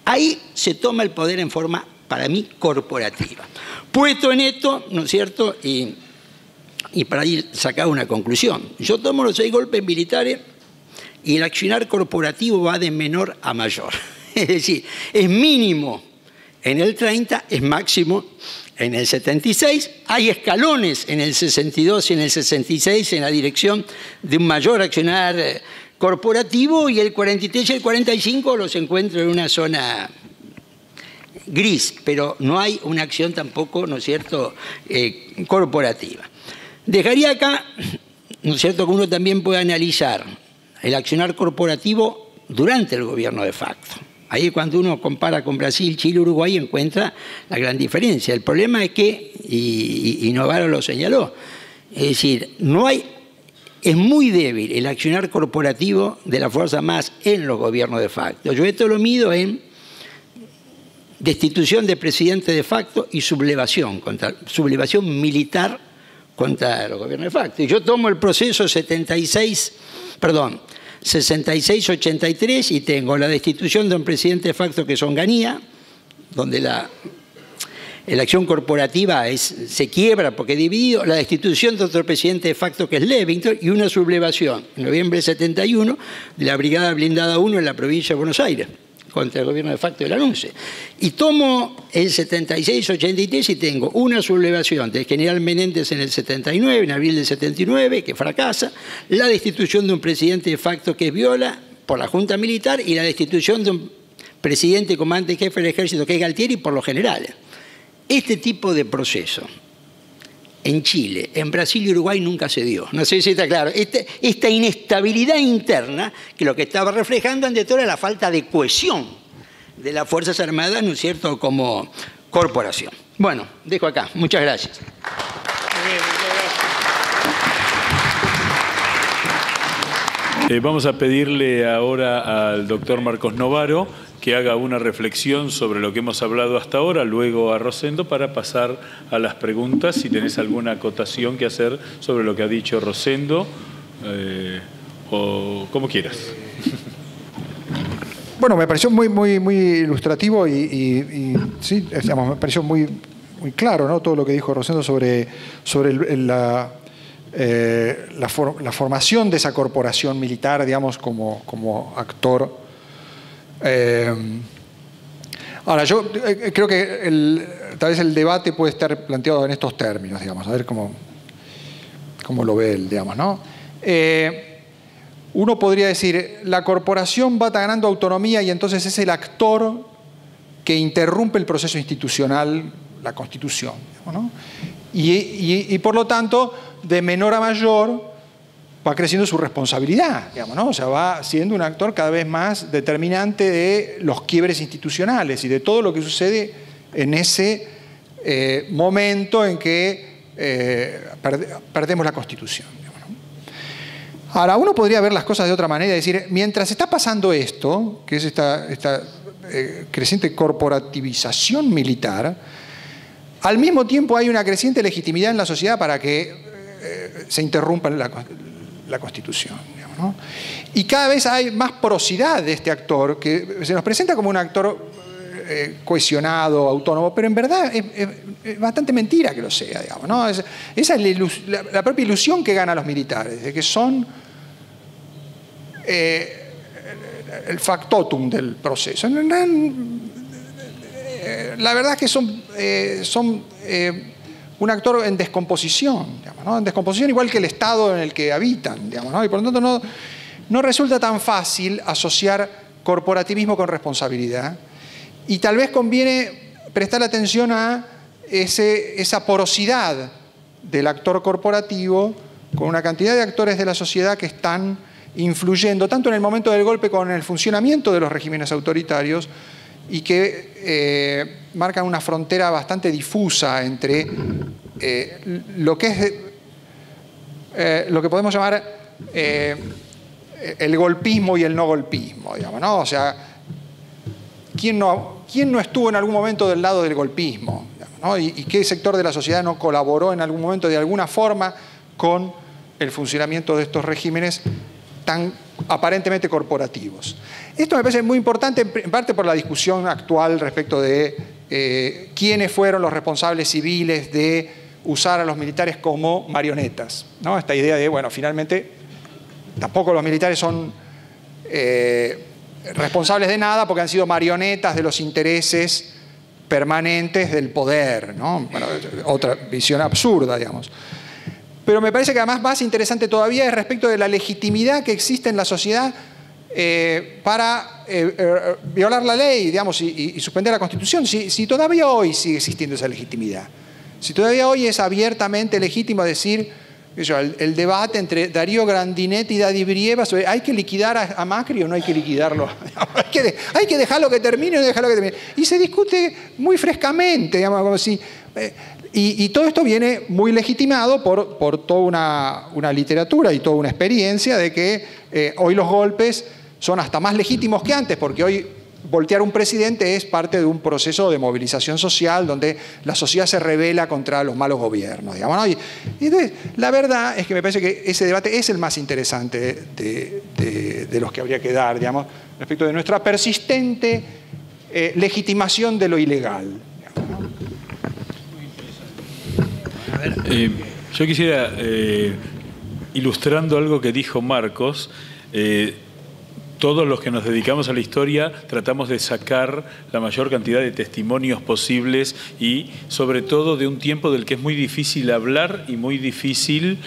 ahí se toma el poder en forma, para mí, corporativa. Puesto en esto, ¿no es cierto?, y para ir sacar una conclusión. Yo tomo los 6 golpes militares y el accionar corporativo va de menor a mayor. Es decir, es mínimo en el 30, es máximo en el 76. Hay escalones en el 62 y en el 66 en la dirección de un mayor accionar corporativo, y el 43 y el 45 los encuentro en una zona gris, pero no hay una acción tampoco, ¿no es cierto?, corporativa. Dejaría acá, ¿no es cierto?, que uno también puede analizar el accionar corporativo durante el gobierno de facto. Ahí cuando uno compara con Brasil, Chile, Uruguay, encuentra la gran diferencia. El problema es que, y Novaro lo señaló, es decir, es muy débil el accionar corporativo de la fuerza más en los gobiernos de facto. Yo esto lo mido en destitución de presidente de facto y sublevación militar contra los gobiernos de facto. Y yo tomo el proceso 66-83 y tengo la destitución de un presidente de facto que es Onganía, donde la acción corporativa se quiebra porque es dividido, la destitución de otro presidente de facto que es Levington y una sublevación en noviembre del 71 de la Brigada Blindada 1 en la provincia de Buenos Aires contra el gobierno de facto de Lanuse. Y tomo el 76-83 y tengo una sublevación del general Menéndez en el 79, en abril del 79, que fracasa, la destitución de un presidente de facto que es Viola por la Junta Militar y la destitución de un presidente comandante en jefe del ejército que es Galtieri por los generales. Este tipo de proceso en Chile, en Brasil y Uruguay nunca se dio. No sé si está claro. Esta inestabilidad interna que lo que estaba reflejando ante todo era la falta de cohesión de las Fuerzas Armadas, ¿no es cierto?, como corporación. Bueno, dejo acá. Muchas gracias. Vamos a pedirle ahora al doctor Marcos Novaro que haga una reflexión sobre lo que hemos hablado hasta ahora, luego a Rosendo, para pasar a las preguntas, si tenés alguna acotación que hacer sobre lo que ha dicho Rosendo, o como quieras. Bueno, me pareció muy ilustrativo y sí, digamos, me pareció muy claro, ¿no?, todo lo que dijo Rosendo sobre la formación de esa corporación militar, digamos, como actor. Ahora, yo creo que tal vez el debate puede estar planteado en estos términos, digamos, a ver cómo lo ve él, digamos, ¿no? Uno podría decir, la corporación va ganando autonomía y entonces es el actor que interrumpe el proceso institucional, la Constitución, digamos, ¿no? Y por lo tanto, de menor a mayor, va creciendo su responsabilidad, digamos, ¿no? O sea, va siendo un actor cada vez más determinante de los quiebres institucionales y de todo lo que sucede en ese momento en que perdemos la Constitución, digamos, ¿no? Ahora, uno podría ver las cosas de otra manera y decir, mientras está pasando esto, que es esta creciente corporativización militar, al mismo tiempo hay una creciente legitimidad en la sociedad para que se interrumpa la Constitución, digamos, ¿no? Y cada vez hay más porosidad de este actor, que se nos presenta como un actor cohesionado, autónomo, pero en verdad es bastante mentira que lo sea, digamos, ¿no? Esa es la propia ilusión que ganan los militares, de que son el factotum del proceso. La verdad es que son un actor en descomposición, digamos, ¿no? En descomposición igual que el estado en el que habitan, digamos, ¿no? Y por lo tanto no resulta tan fácil asociar corporativismo con responsabilidad. Y tal vez conviene prestar atención a esa porosidad del actor corporativo con una cantidad de actores de la sociedad que están influyendo tanto en el momento del golpe como en el funcionamiento de los regímenes autoritarios y que marcan una frontera bastante difusa entre lo que es lo que podemos llamar el golpismo y el no golpismo, digamos, ¿no? O sea, ¿quién no estuvo en algún momento del lado del golpismo, digamos, ¿no? ¿Y qué sector de la sociedad no colaboró en algún momento de alguna forma con el funcionamiento de estos regímenes tan aparentemente corporativos? Esto me parece muy importante, en parte por la discusión actual respecto de quiénes fueron los responsables civiles de usar a los militares como marionetas, ¿no? Esta idea de, bueno, finalmente tampoco los militares son responsables de nada porque han sido marionetas de los intereses permanentes del poder, ¿no? Bueno, otra visión absurda, digamos. Pero me parece que además más interesante todavía es respecto de la legitimidad que existe en la sociedad para violar la ley, digamos, y suspender la Constitución, si todavía hoy sigue existiendo esa legitimidad, si todavía hoy es abiertamente legítimo decir, el debate entre Darío Grandinetti y Daddy Brieva sobre ¿hay que liquidar a Macri o no hay que liquidarlo? Hay que dejarlo que termine o no dejarlo que termine. Y se discute muy frescamente, digamos, como si... Y todo esto viene muy legitimado por toda una literatura y toda una experiencia de que hoy los golpes son hasta más legítimos que antes, porque hoy voltear un presidente es parte de un proceso de movilización social donde la sociedad se rebela contra los malos gobiernos, digamos, ¿no? Y entonces, la verdad es que me parece que ese debate es el más interesante de los que habría que dar, digamos, respecto de nuestra persistente legitimación de lo ilegal. Yo quisiera, ilustrando algo que dijo Marcos, todos los que nos dedicamos a la historia tratamos de sacar la mayor cantidad de testimonios posibles y sobre todo de un tiempo del que es muy difícil hablar y muy difícil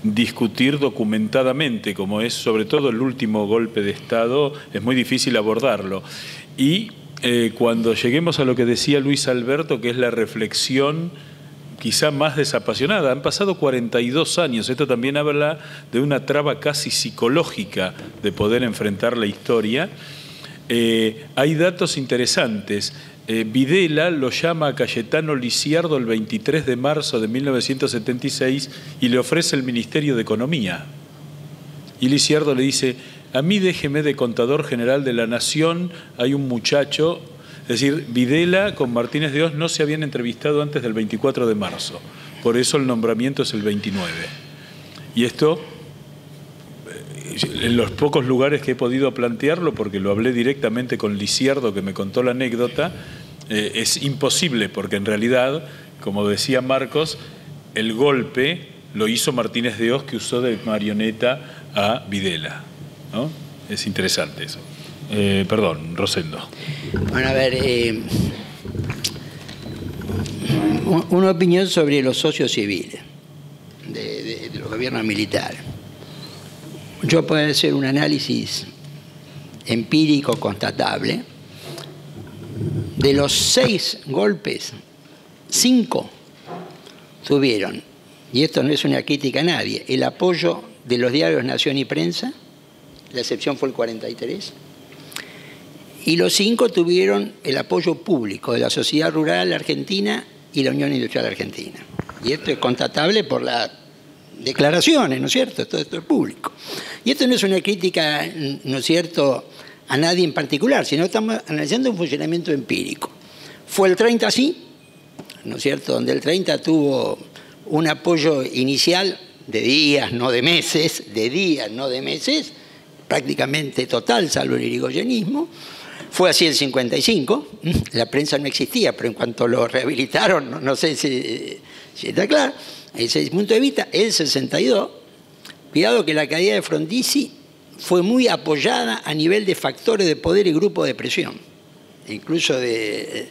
discutir documentadamente, como es sobre todo el último golpe de Estado, es muy difícil abordarlo. Y cuando lleguemos a lo que decía Luis Alberto, que es la reflexión quizá más desapasionada. Han pasado 42 años, esto también habla de una traba casi psicológica de poder enfrentar la historia. Hay datos interesantes. Videla lo llama a Cayetano Lisiardo el 23 de marzo de 1976 y le ofrece el Ministerio de Economía. Y Lisiardo le dice, a mí déjeme de contador general de la Nación, hay un muchacho... Es decir, Videla con Martínez de Oz no se habían entrevistado antes del 24 de marzo. Por eso el nombramiento es el 29. Y esto, en los pocos lugares que he podido plantearlo, porque lo hablé directamente con Lisiardo, que me contó la anécdota, es imposible, porque en realidad, como decía Marcos, el golpe lo hizo Martínez de Oz, que usó de marioneta a Videla, ¿no? Es interesante eso. Perdón, Rosendo. Bueno, a ver, una opinión sobre los socios civiles de los gobiernos militares. Yo puedo hacer un análisis empírico constatable. De los 6 golpes, 5 tuvieron, y esto no es una crítica a nadie, el apoyo de los diarios Nación y Prensa, la excepción fue el 43, y los 5 tuvieron el apoyo público de la Sociedad Rural Argentina y la Unión Industrial Argentina. Y esto es constatable por las declaraciones, ¿no es cierto? Todo esto es público. Y esto no es una crítica, ¿no es cierto?, a nadie en particular, sino estamos analizando un funcionamiento empírico. Fue el 30 sí, ¿no es cierto?, donde el 30 tuvo un apoyo inicial de días, no de meses, prácticamente total, salvo el irigoyenismo. Fue así el 55, la prensa no existía, pero en cuanto lo rehabilitaron, no sé si está claro, ese es el punto de vista. El 62, cuidado que la caída de Frondizi fue muy apoyada a nivel de factores de poder y grupos de presión, incluso de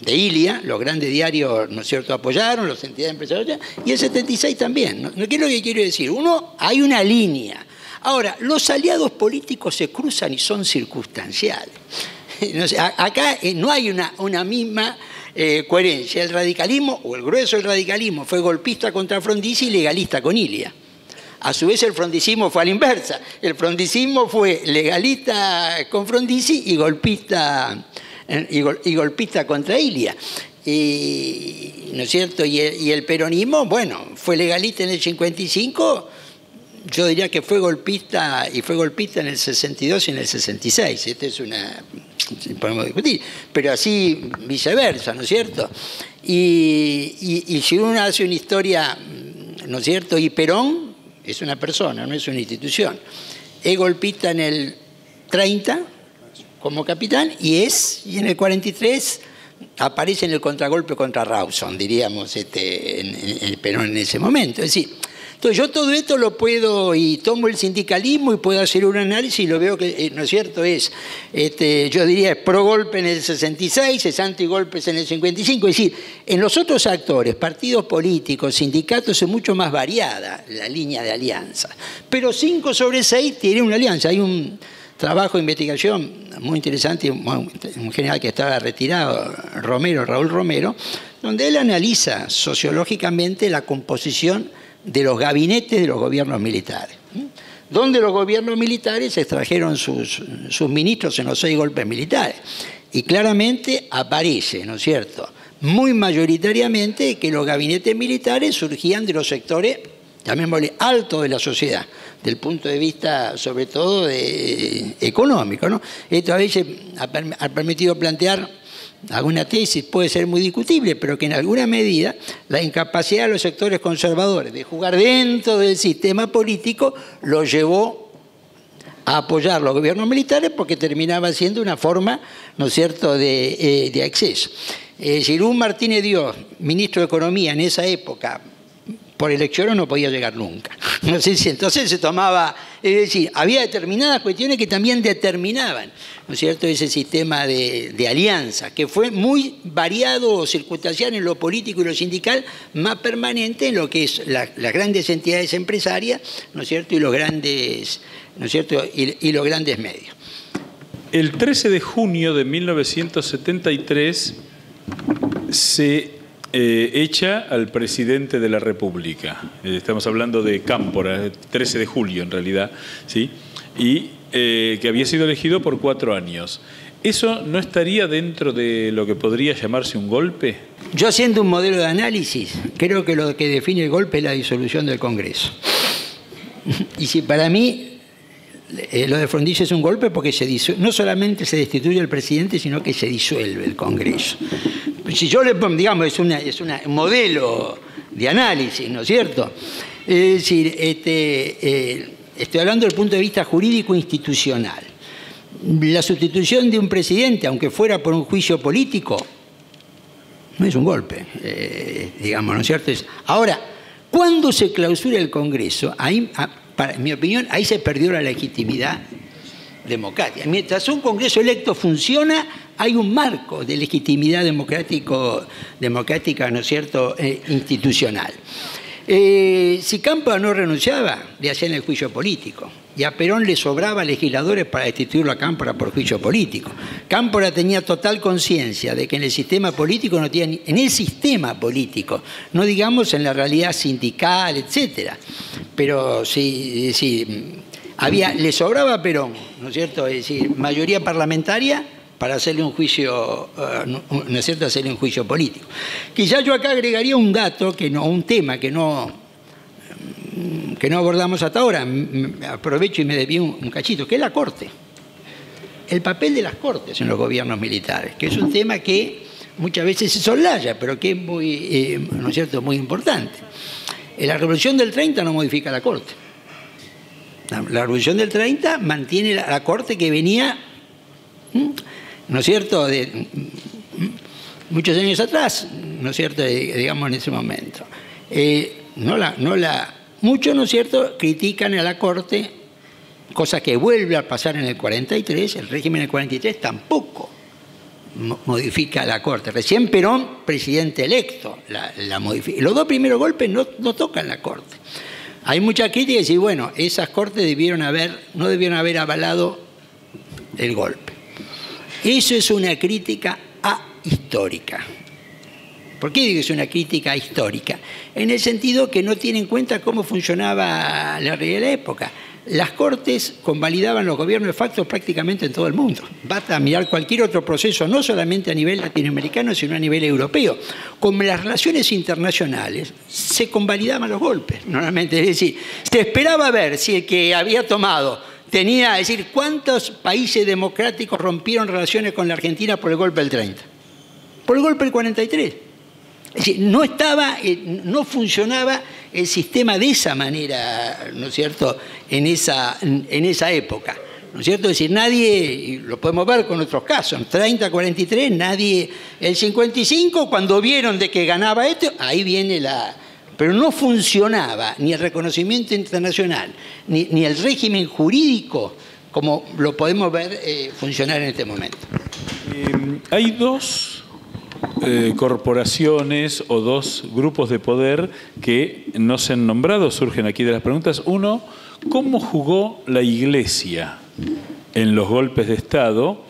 Ilia, los grandes diarios, ¿no es cierto?, apoyaron, las entidades empresariales, y el 76 también. ¿No? ¿Qué es lo que quiero decir? Uno, hay una línea. Ahora, los aliados políticos se cruzan y son circunstanciales. Acá no hay una misma coherencia. El radicalismo, o el grueso del radicalismo, fue golpista contra Frondizi y legalista con Ilia. A su vez el frondicismo fue a la inversa. El frondicismo fue legalista con Frondizi y golpista contra Ilia. ¿No es cierto? Y el peronismo, bueno, fue legalista en el 55. Yo diría que fue golpista en el 62 y en el 66. Esta es una... podemos discutir, pero así viceversa, ¿no es cierto? Y si uno hace una historia, ¿no es cierto? Y Perón es una persona, no es una institución. Es golpista en el 30 como capitán y en el 43 aparece en el contragolpe contra Rawson, diríamos, Perón en ese momento. Es decir, Entonces yo todo esto lo puedo, y tomo el sindicalismo y puedo hacer un análisis y lo veo que, ¿no es cierto?, yo diría, es pro golpe en el 66, es antigolpes en el 55. Es decir, en los otros actores, partidos políticos, sindicatos, es mucho más variada la línea de alianza. Pero 5 sobre 6 tiene una alianza. Hay un trabajo de investigación muy interesante, un general que estaba retirado, Raúl Romero, donde él analiza sociológicamente la composición de los gabinetes de los gobiernos militares, donde los gobiernos militares extrajeron sus ministros en los 6 golpes militares. Y claramente aparece, ¿no es cierto?, muy mayoritariamente que los gabinetes militares surgían de los sectores, llamémosle, altos de la sociedad, del punto de vista, sobre todo, económico, ¿no? Esto a veces ha permitido plantear alguna tesis, puede ser muy discutible, pero que en alguna medida la incapacidad de los sectores conservadores de jugar dentro del sistema político lo llevó a apoyar los gobiernos militares, porque terminaba siendo una forma, ¿no es cierto?, de acceso. Girún Martínez Dios, ministro de Economía en esa época, por elecciones no podía llegar nunca. No sé si entonces se tomaba, es decir, había determinadas cuestiones que también determinaban, ¿no es cierto?, ese sistema de alianza, que fue muy variado o circunstancial en lo político y lo sindical, más permanente en lo que es las grandes entidades empresarias, ¿no es cierto?, y los grandes, ¿no es cierto?, y los grandes medios. El 13 de junio de 1973 se echa al presidente de la República. Estamos hablando de Cámpora, 13 de julio en realidad, ¿sí? Y que había sido elegido por 4 años. ¿Eso no estaría dentro de lo que podría llamarse un golpe? Yo, haciendo un modelo de análisis, creo que lo que define el golpe es la disolución del Congreso. Y si para mí lo de Frondizi es un golpe, porque no solamente se destituye el presidente, sino que se disuelve el Congreso. Si yo le pongo, digamos, es un modelo de análisis, ¿no es cierto? Es decir, estoy hablando desde el punto de vista jurídico-institucional. La sustitución de un presidente, aunque fuera por un juicio político, no es un golpe, digamos, ¿no es cierto? Ahora, cuando se clausura el Congreso, ahí, en mi opinión, ahí se perdió la legitimidad democrática. Mientras un Congreso electo funciona, hay un marco de legitimidad democrática, ¿no es cierto?, institucional. Si Cámpora no renunciaba, le hacían el juicio político. Y a Perón le sobraba legisladores para destituirlo a Cámpora por juicio político. Cámpora tenía total conciencia de que en el sistema político no digamos en la realidad sindical, etcétera. Pero sí, le sobraba a Perón, ¿no es cierto?, es decir, mayoría parlamentaria para hacerle un juicio, ¿no es cierto?, hacerle un juicio político. Quizás yo acá agregaría un dato, un tema que no abordamos hasta ahora, aprovecho y me desvío un cachito, que es la Corte. El papel de las Cortes en los gobiernos militares, que es un tema que muchas veces se soslaya, pero que es muy, ¿no es cierto?, muy importante. La Revolución del 30 no modifica la Corte. La Revolución del 30 mantiene la Corte que venía, ¿no es cierto?, de muchos años atrás, ¿no es cierto?, digamos en ese momento. Muchos, ¿no es cierto?, critican a la Corte, cosa que vuelve a pasar en el 43, el régimen del 43 tampoco modifica la Corte. Recién Perón, presidente electo, la modifica. Los 2 primeros golpes no tocan la Corte. Hay mucha crítica y decir, bueno, esas Cortes no debieron haber avalado el golpe. Eso es una crítica ahistórica. ¿Por qué digo que es una crítica histórica? En el sentido que no tiene en cuenta cómo funcionaba la realidad de la época. Las Cortes convalidaban los gobiernos de facto prácticamente en todo el mundo. Basta mirar cualquier otro proceso, no solamente a nivel latinoamericano, sino a nivel europeo. Con las relaciones internacionales se convalidaban los golpes, normalmente. Es decir, se esperaba ver si el que había tomado tenía, es decir, cuántos países democráticos rompieron relaciones con la Argentina por el golpe del 30. Por el golpe del 43. Es decir, no funcionaba el sistema de esa manera, ¿no es cierto?, en esa época, ¿no es cierto? Es decir, nadie, y lo podemos ver con otros casos, 30, 43, nadie, el 55, cuando vieron de que ganaba esto, ahí viene pero no funcionaba ni el reconocimiento internacional, ni el régimen jurídico como lo podemos ver funcionar en este momento. Hay dos corporaciones o dos grupos de poder que no se han nombrado, surgen aquí de las preguntas. Uno, ¿cómo jugó la Iglesia en los golpes de Estado?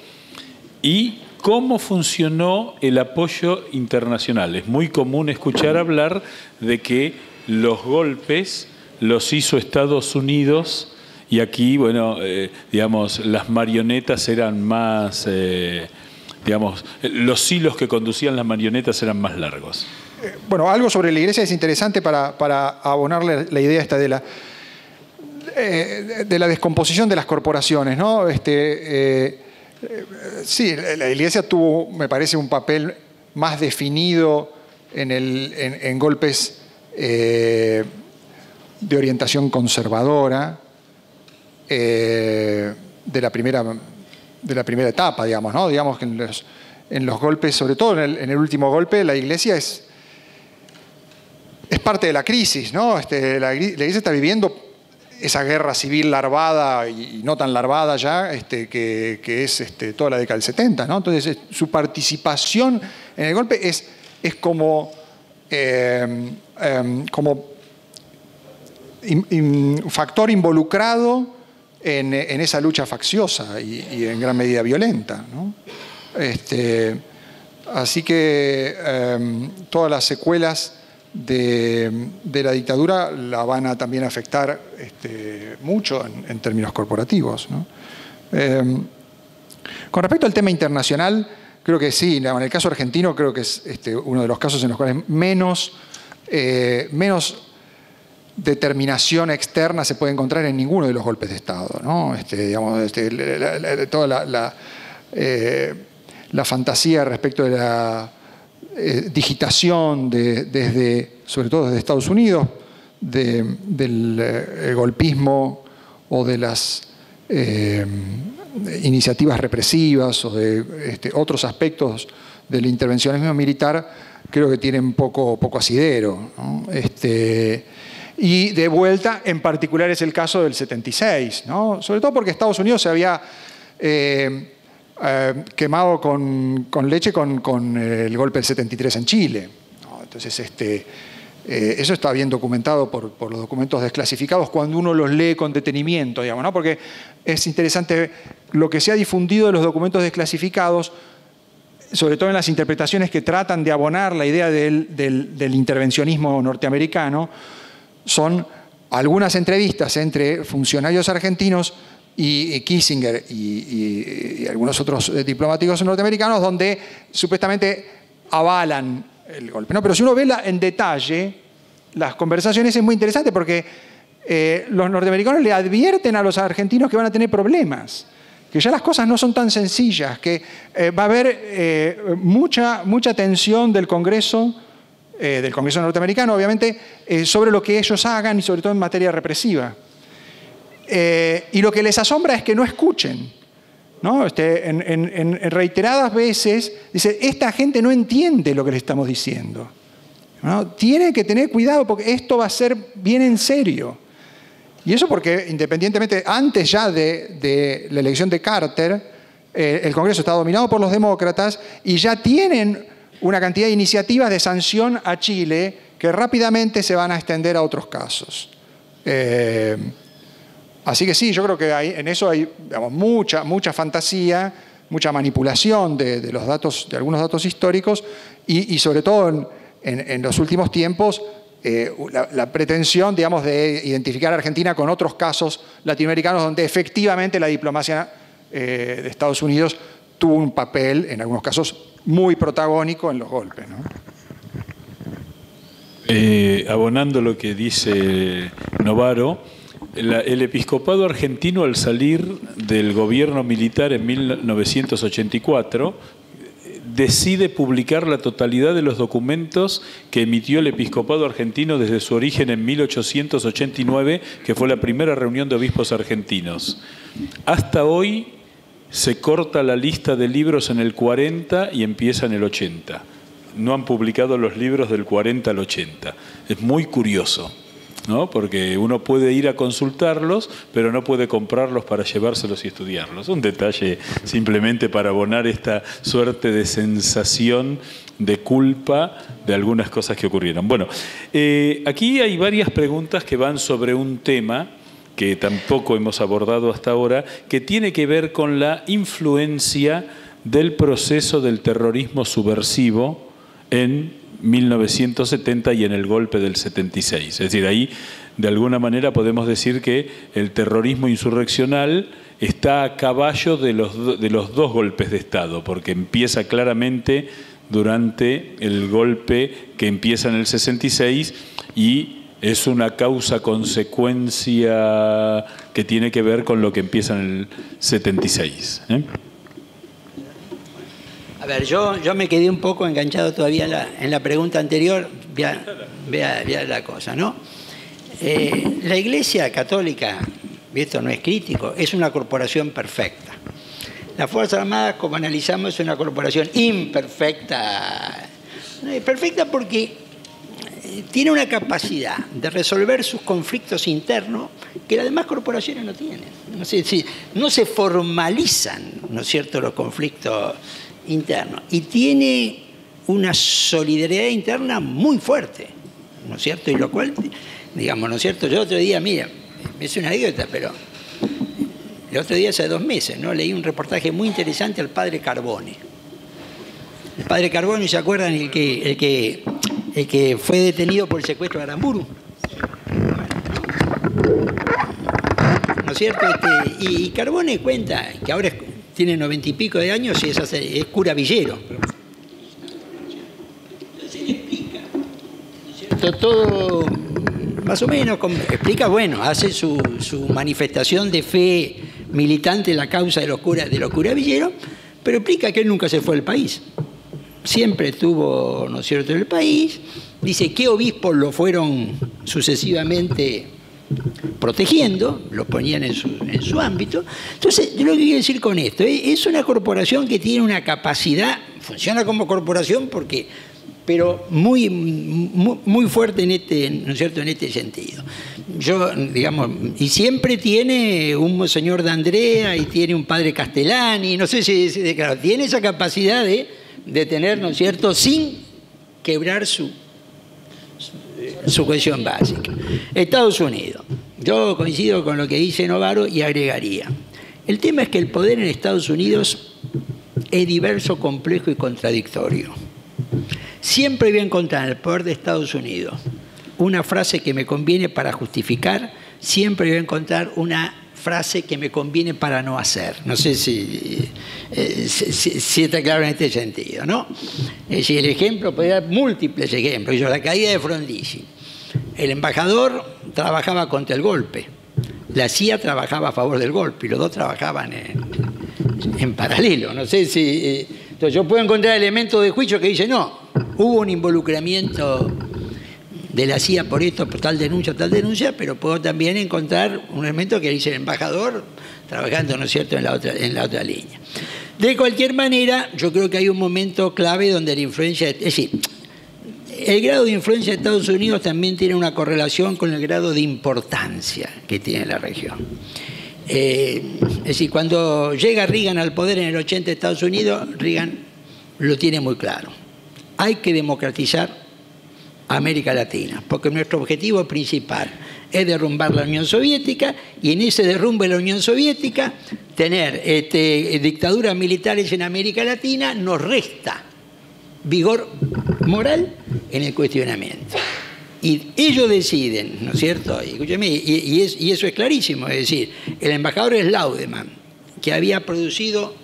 Y ¿cómo funcionó el apoyo internacional? Es muy común escuchar hablar de que los golpes los hizo Estados Unidos y aquí, bueno, digamos, las marionetas eran más, digamos, los hilos que conducían las marionetas eran más largos. Bueno, algo sobre la Iglesia es interesante para abonarle la idea esta de la descomposición de las corporaciones, ¿no? Sí, la Iglesia tuvo, me parece, un papel más definido en golpes de orientación conservadora de la primera etapa, digamos, ¿no? Digamos que en los golpes, sobre todo en el último golpe, la Iglesia es parte de la crisis, ¿no? La Iglesia está viviendo esa guerra civil larvada y no tan larvada ya, que es toda la década del 70, ¿no? Entonces, su participación en el golpe es como un factor involucrado en esa lucha facciosa y en gran medida violenta, ¿no? Así que todas las secuelas de la dictadura la van a también afectar mucho en términos corporativos, ¿no? Con respecto al tema internacional, creo que sí, en el caso argentino creo que es uno de los casos en los cuales menos determinación externa se puede encontrar en ninguno de los golpes de Estado, ¿no? Toda la fantasía respecto de la digitación sobre todo desde Estados Unidos, del golpismo o de las iniciativas represivas o de otros aspectos del intervencionismo militar, creo que tienen poco asidero, ¿no? Y de vuelta, en particular es el caso del 76, ¿no? Sobre todo porque Estados Unidos se había quemado con leche con el golpe del 73 en Chile, ¿no? Entonces, eso está bien documentado por los documentos desclasificados cuando uno los lee con detenimiento, digamos, ¿no? Porque es interesante lo que se ha difundido de los documentos desclasificados, sobre todo en las interpretaciones que tratan de abonar la idea del intervencionismo norteamericano, son algunas entrevistas entre funcionarios argentinos y Kissinger y algunos otros diplomáticos norteamericanos donde supuestamente avalan el golpe, ¿no? Pero si uno ve en detalle las conversaciones es muy interesante porque los norteamericanos le advierten a los argentinos que van a tener problemas, que ya las cosas no son tan sencillas, que va a haber mucha tensión del Congreso norteamericano, obviamente, sobre lo que ellos hagan y sobre todo en materia represiva. Y lo que les asombra es que no escuchen, ¿no? En reiteradas veces dice, esta gente no entiende lo que le estamos diciendo, ¿no? Tienen que tener cuidado porque esto va a ser bien en serio. Y eso porque, independientemente, antes ya de la elección de Carter, el Congreso está dominado por los demócratas y ya tienen una cantidad de iniciativas de sanción a Chile que rápidamente se van a extender a otros casos. Así que sí, yo creo que en eso hay, digamos, mucha fantasía, mucha manipulación de los datos, de algunos datos históricos y sobre todo en los últimos tiempos la pretensión, digamos, de identificar a Argentina con otros casos latinoamericanos donde efectivamente la diplomacia de Estados Unidos tuvo un papel, en algunos casos, muy protagónico en los golpes, ¿no? Abonando lo que dice Novaro, el episcopado argentino al salir del gobierno militar en 1984 decide publicar la totalidad de los documentos que emitió el episcopado argentino desde su origen en 1889, que fue la primera reunión de obispos argentinos. Hasta hoy se corta la lista de libros en el 40 y empieza en el 80. no han publicado los libros del 40 al 80. Es muy curioso, ¿no? Porque uno puede ir a consultarlos, pero no puede comprarlos para llevárselos y estudiarlos. Un detalle simplemente para abonar esta suerte de sensación de culpa de algunas cosas que ocurrieron. Bueno, aquí hay varias preguntas que van sobre un tema que tampoco hemos abordado hasta ahora, que tiene que ver con la influencia del proceso del terrorismo subversivo en 1970 y en el golpe del 76. Es decir, ahí de alguna manera podemos decir que el terrorismo insurreccional está a caballo de los dos golpes de Estado, porque empieza claramente durante el golpe que empieza en el 66 y es una causa-consecuencia que tiene que ver con lo que empieza en el 76. A ver, yo me quedé un poco enganchado todavía en la pregunta anterior. Vea la cosa, ¿no? La Iglesia Católica, esto no es crítico, es una corporación perfecta. Las Fuerzas Armadas, como analizamos, es una corporación imperfecta. Perfecta porque tiene una capacidad de resolver sus conflictos internos que las demás corporaciones no tienen. No se formalizan, ¿no es cierto?, los conflictos internos. Y tiene una solidaridad interna muy fuerte, ¿no es cierto? Y lo cual, digamos, ¿no es cierto? Yo otro día, mira, es una anécdota, pero el otro día, hace 2 meses, ¿no?, leí un reportaje muy interesante al padre Carbone. El padre Carbone, ¿se acuerdan? El que fue detenido por el secuestro de Aramburu. ¿No es cierto? Y Carbone cuenta que ahora tiene 90 y pico de años y es cura villero. Entonces él explica, ¿no es cierto?, todo más o menos, explica, bueno, hace su manifestación de fe militante en la causa de los curas villeros, pero explica que él nunca se fue del país. Siempre estuvo, ¿no es cierto?, en el país. Dice qué obispos lo fueron sucesivamente protegiendo, lo ponían en su ámbito. Entonces, yo lo que quiero decir con esto, es una corporación que tiene una capacidad, funciona como corporación pero muy fuerte ¿no es cierto?, en este sentido. Yo, digamos, y siempre tiene un monseñor de Andrea y tiene un padre Castellani, no sé si claro, tiene esa capacidad de tener, ¿no es cierto?, sin quebrar su cuestión básica. Estados Unidos. Yo coincido con lo que dice Novaro y agregaría. El tema es que el poder en Estados Unidos es diverso, complejo y contradictorio. Siempre voy a encontrar en el poder de Estados Unidos una frase que me conviene para justificar, siempre voy a encontrar una frase que me conviene para no hacer. No sé si está claro en este sentido, ¿no? Es decir, el ejemplo, podría dar múltiples ejemplos. La caída de Frondizi. El embajador trabajaba contra el golpe. La CIA trabajaba a favor del golpe y los dos trabajaban en paralelo. No sé si... entonces yo puedo encontrar elementos de juicio que dicen, no, hubo un involucramiento de la CIA por esto, por tal denuncia, pero puedo también encontrar un elemento que dice el embajador trabajando, ¿no es cierto?, en la otra línea. De cualquier manera, yo creo que hay un momento clave donde la influencia, es decir, el grado de influencia de Estados Unidos también tiene una correlación con el grado de importancia que tiene la región. Es decir, cuando llega Reagan al poder en el 80 de Estados Unidos, Reagan lo tiene muy claro. Hay que democratizar América Latina, porque nuestro objetivo principal es derrumbar la Unión Soviética y en ese derrumbe de la Unión Soviética tener dictaduras militares en América Latina nos resta vigor moral en el cuestionamiento. Y ellos deciden, ¿no es cierto? Escúcheme, y eso es clarísimo, es decir, el embajador Slaudeman, que había producido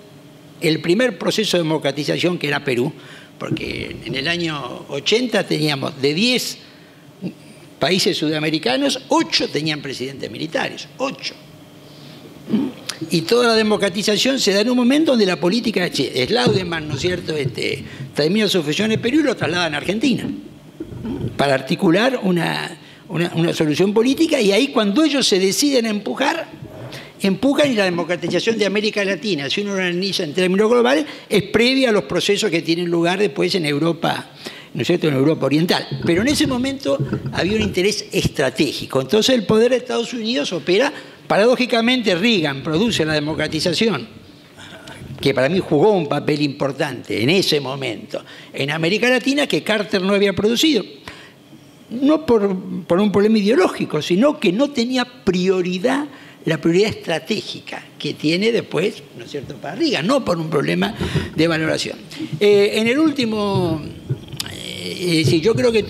el primer proceso de democratización que era Perú, porque en el año 80 teníamos de 10 países sudamericanos, 8 tenían presidentes militares, 8. Y toda la democratización se da en un momento donde la política, Slaudeman, ¿no es cierto?, termina su función en Perú y lo trasladan a Argentina para articular una solución política, y ahí cuando ellos se deciden a empujan, y la democratización de América Latina, si uno lo analiza en términos globales, es previa a los procesos que tienen lugar después en Europa ¿no es cierto?, en Europa Oriental. Pero en ese momento había un interés estratégico. Entonces el poder de Estados Unidos opera, paradójicamente Reagan produce la democratización, que para mí jugó un papel importante en ese momento en América Latina, que Carter no había producido. No por un problema ideológico, sino que no tenía prioridad, la prioridad estratégica que tiene después, ¿no es cierto?, para Reagan, no por un problema de valoración. En el último, yo creo que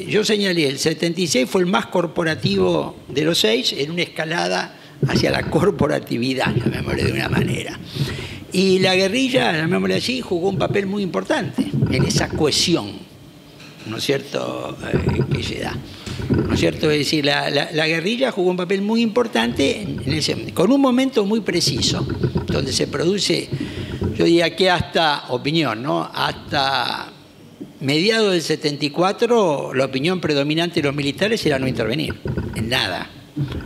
yo señalé, el 76 fue el más corporativo de los 6, en una escalada hacia la corporatividad, llamémosle de una manera. Y la guerrilla, llamémosle así, jugó un papel muy importante en esa cohesión, ¿no es cierto?, que se da. ¿No es cierto? Es decir, la guerrilla jugó un papel muy importante con un momento muy preciso, donde se produce, yo diría que hasta, opinión, ¿no?, hasta mediados del 74, la opinión predominante de los militares era no intervenir en nada.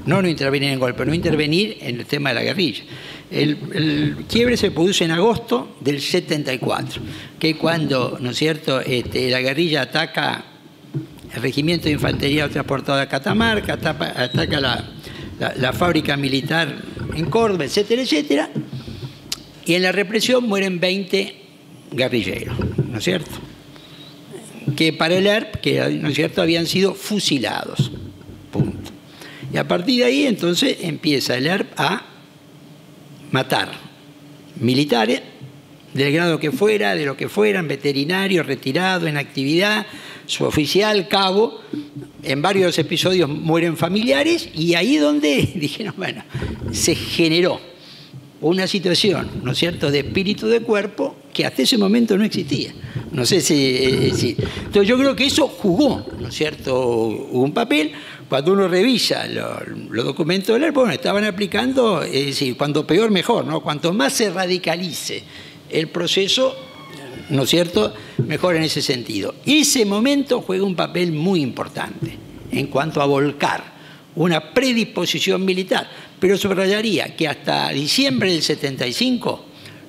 No intervenir en golpe, no intervenir en el tema de la guerrilla. El quiebre se produce en agosto del 74, que es cuando, ¿no es cierto?, la guerrilla ataca el regimiento de infantería transportado a Catamarca, ataca la fábrica militar en Córdoba, etcétera, etcétera, y en la represión mueren 20 guerrilleros, ¿no es cierto?, que para el ERP, ¿no es cierto?, habían sido fusilados, punto. Y a partir de ahí, entonces, empieza el ERP a matar militares, del grado que fuera, de lo que fueran, veterinarios, retirados, en actividad, suboficial, cabo. En varios episodios mueren familiares, y ahí es donde dijeron, bueno, se generó una situación, ¿no es cierto?, de espíritu de cuerpo que hasta ese momento no existía. No sé si entonces yo creo que eso jugó, ¿no es cierto?, un papel. Cuando uno revisa los documentos del ERP, bueno, estaban aplicando, es decir, cuanto peor mejor, ¿no? Cuanto más se radicalice el proceso, ¿no es cierto?, mejor en ese sentido. Y ese momento juega un papel muy importante en cuanto a volcar una predisposición militar. Pero subrayaría que hasta diciembre del 75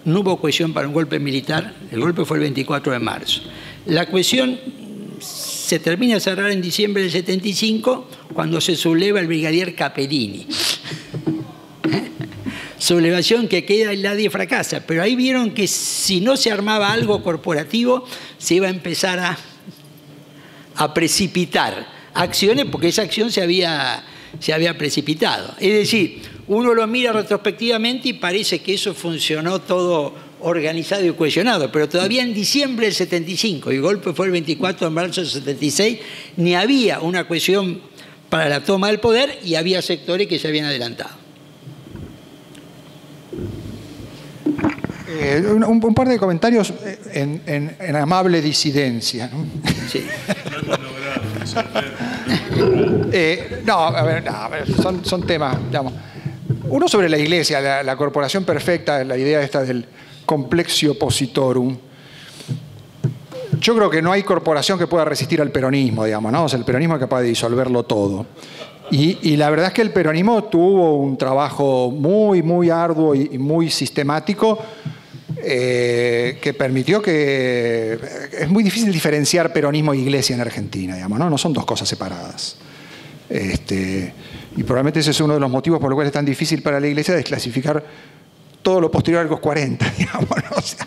no hubo cohesión para un golpe militar. El golpe fue el 24 de marzo. La cohesión se termina de cerrar en diciembre del 75 cuando se subleva el brigadier Capellini. Sublevación que queda aislada y fracasa. Pero ahí vieron que si no se armaba algo corporativo, se iba a empezar a precipitar acciones, porque esa acción se había precipitado. Es decir, uno lo mira retrospectivamente y parece que eso funcionó todo organizado y cohesionado, pero todavía en diciembre del 75, y el golpe fue el 24 de marzo del 76, ni había una cohesión para la toma del poder y había sectores que se habían adelantado. Un par de comentarios en amable disidencia, ¿no? Sí. A ver, son temas, digamos. Uno sobre la Iglesia, la corporación perfecta, la idea esta del complexio oppositorum. Yo creo que no hay corporación que pueda resistir al peronismo, digamos, ¿no? O sea, el peronismo es capaz de disolverlo todo. Y la verdad es que el peronismo tuvo un trabajo muy, muy arduo y muy sistemático que permitió que... Es muy difícil diferenciar peronismo e Iglesia en Argentina, digamos, ¿no? No son dos cosas separadas. Y probablemente ese es uno de los motivos por los cuales es tan difícil para la Iglesia desclasificar todo lo posterior a los 40, digamos, ¿no? O sea,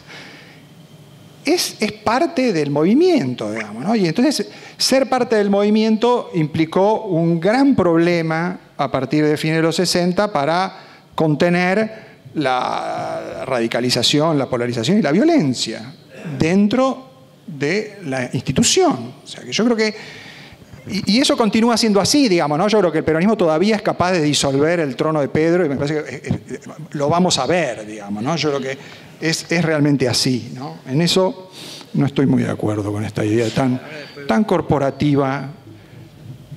es parte del movimiento, digamos, ¿no? Y entonces ser parte del movimiento implicó un gran problema a partir de fines de los 60 para contener la radicalización, la polarización y la violencia dentro de la institución. O sea, que yo creo que... Y eso continúa siendo así, digamos, ¿no? Yo creo que el peronismo todavía es capaz de disolver el trono de Pedro y me parece que lo vamos a ver, digamos, ¿no? Yo creo que es realmente así, ¿no? En eso no estoy muy de acuerdo con esta idea tan corporativa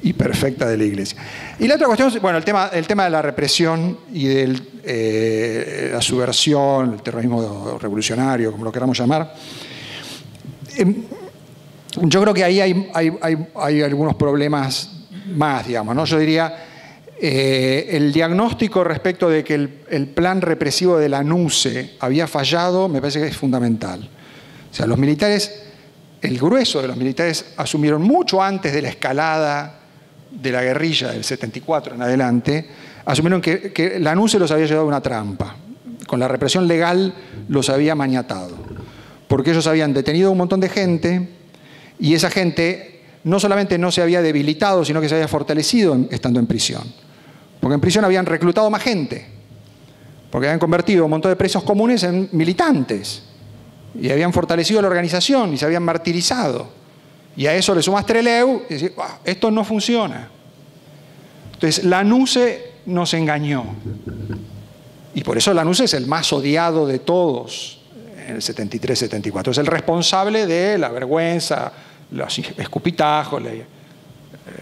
y perfecta de la Iglesia. Y la otra cuestión, bueno, el tema de la represión y de la subversión, el terrorismo revolucionario, como lo queramos llamar. Yo creo que ahí hay algunos problemas más, digamos, ¿no? Yo diría, el diagnóstico respecto de que el plan represivo de la NUCE había fallado, me parece que es fundamental. O sea, los militares el grueso de los militares asumieron mucho antes de la escalada de la guerrilla del 74 en adelante, asumieron que Lanuse los había llevado a una trampa. Con la represión legal los había maniatado. Porque ellos habían detenido a un montón de gente y esa gente no solamente no se había debilitado, sino que se había fortalecido estando en prisión. Porque en prisión habían reclutado más gente. Porque habían convertido un montón de presos comunes en militantes. Y habían fortalecido la organización y se habían martirizado. Y a eso le sumas Trelew y decís, esto no funciona. Entonces, Lanuse nos engañó. Y por eso Lanuse es el más odiado de todos en el 73-74. Es el responsable de la vergüenza, los escupitajos,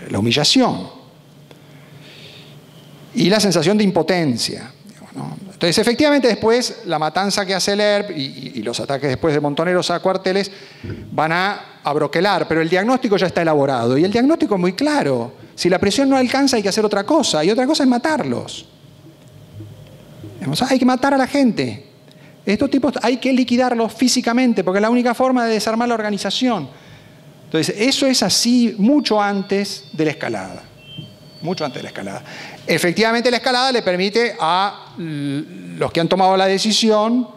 la humillación. Y la sensación de impotencia. ¿No? Entonces, efectivamente, después, la matanza que hace el ERP y los ataques después de Montoneros a cuarteles van a broquelar, pero el diagnóstico ya está elaborado. Y el diagnóstico es muy claro. Si la presión no alcanza, hay que hacer otra cosa. Y otra cosa es matarlos. Hay que matar a la gente. Estos tipos hay que liquidarlos físicamente, porque es la única forma de desarmar la organización. Entonces, eso es así mucho antes de la escalada. Mucho antes de la escalada. Efectivamente, la escalada le permite a los que han tomado la decisión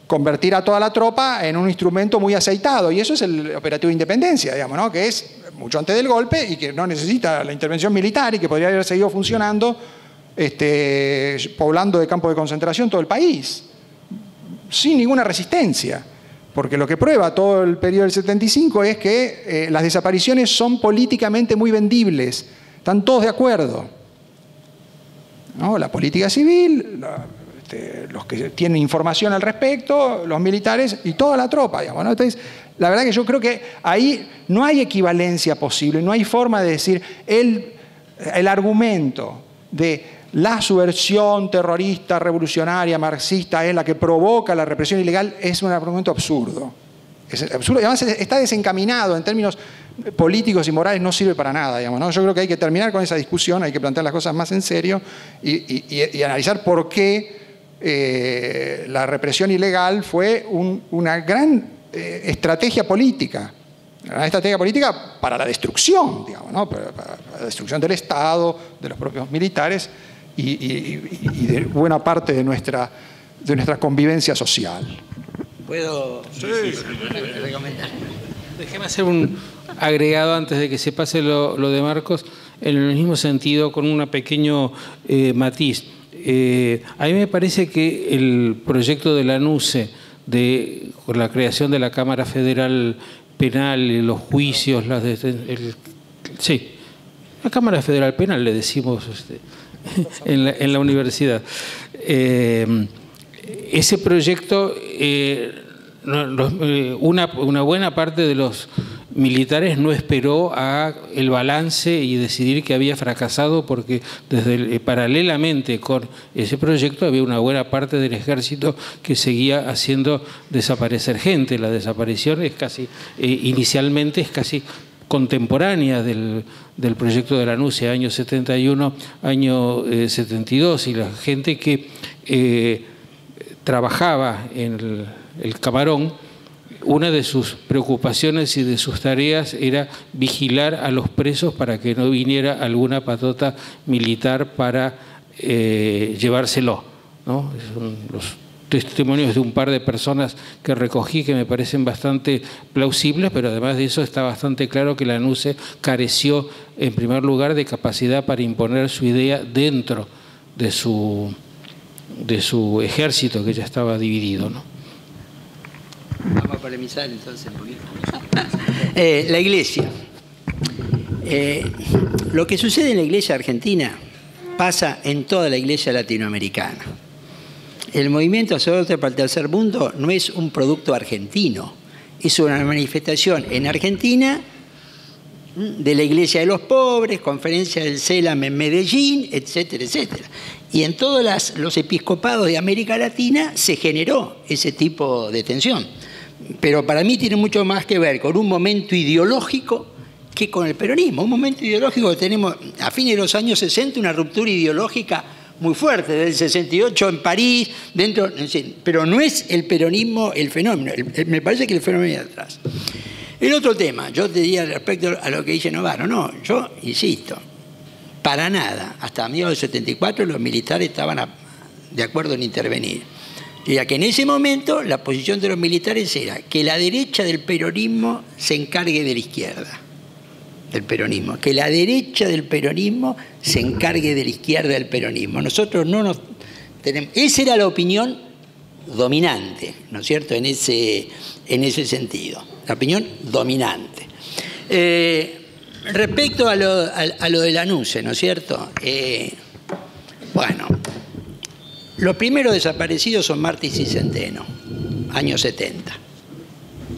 convertir a toda la tropa en un instrumento muy aceitado. Y eso es el operativo de Independencia, digamos, ¿no? Que es mucho antes del golpe y que no necesita la intervención militar y que podría haber seguido funcionando poblando de campos de concentración todo el país, sin ninguna resistencia. Porque lo que prueba todo el periodo del 75 es que las desapariciones son políticamente muy vendibles. Están todos de acuerdo, ¿no? La política civil, los que tienen información al respecto, los militares y toda la tropa, digamos, ¿no? Entonces, la verdad que yo creo que ahí no hay equivalencia posible, no hay forma de decir el argumento de la subversión terrorista, revolucionaria, marxista es la que provoca la represión ilegal, es un argumento absurdo. Es absurdo y además está desencaminado en términos políticos y morales, no sirve para nada, digamos, ¿no? Yo creo que hay que terminar con esa discusión, hay que plantear las cosas más en serio y analizar por qué la represión ilegal fue una gran estrategia política. Una estrategia política para la destrucción, digamos, ¿no? Para la destrucción del Estado, de los propios militares y de buena parte de nuestra convivencia social. ¿Puedo recomendar? Déjeme hacer un agregado antes de que se pase lo de Marcos, en el mismo sentido, con un pequeño matiz. A mí me parece que el proyecto de Lanuse, con la creación de la Cámara Federal Penal, los juicios, la Cámara Federal Penal le decimos en la universidad. Ese proyecto, una buena parte de los militares no esperó a el balance y decidir que había fracasado, porque paralelamente con ese proyecto había una buena parte del ejército que seguía haciendo desaparecer gente. La desaparición es casi, inicialmente es casi contemporánea del proyecto de Lanuse, año 71, año 72, y la gente que trabajaba en el Camarón, una de sus preocupaciones y de sus tareas era vigilar a los presos para que no viniera alguna patota militar para llevárselo, ¿no? Son los testimonios de un par de personas que recogí que me parecen bastante plausibles, pero además de eso está bastante claro que Lanuse careció, en primer lugar, de capacidad para imponer su idea dentro de su ejército, que ya estaba dividido, ¿no? Vamos a polemizar entonces un poquito. La Iglesia. Lo que sucede en la Iglesia argentina pasa en toda la Iglesia latinoamericana. El movimiento sacerdote para el tercer mundo no es un producto argentino, es una manifestación en Argentina de la Iglesia de los Pobres, conferencia del CELAM en Medellín, etcétera, etcétera. Y en todos los episcopados de América Latina se generó ese tipo de tensión. Pero para mí tiene mucho más que ver con un momento ideológico que con el peronismo. Un momento ideológico que tenemos a fines de los años 60, una ruptura ideológica muy fuerte, desde el 68 en París, pero no es el peronismo el fenómeno. Me parece que el fenómeno viene atrás. El otro tema, yo te diría respecto a lo que dice Novaro, no, yo insisto, para nada, hasta 1974 los militares estaban de acuerdo en intervenir. Ya que en ese momento la posición de los militares era que la derecha del peronismo se encargue de la izquierda del peronismo, que la derecha del peronismo se encargue de la izquierda del peronismo. Nosotros no nos tenemos... Esa era la opinión dominante, ¿no es cierto?, en ese sentido, la opinión dominante. Respecto a lo de Lanuse, ¿no es cierto? Bueno, los primeros desaparecidos son Martis y Centeno, años 70,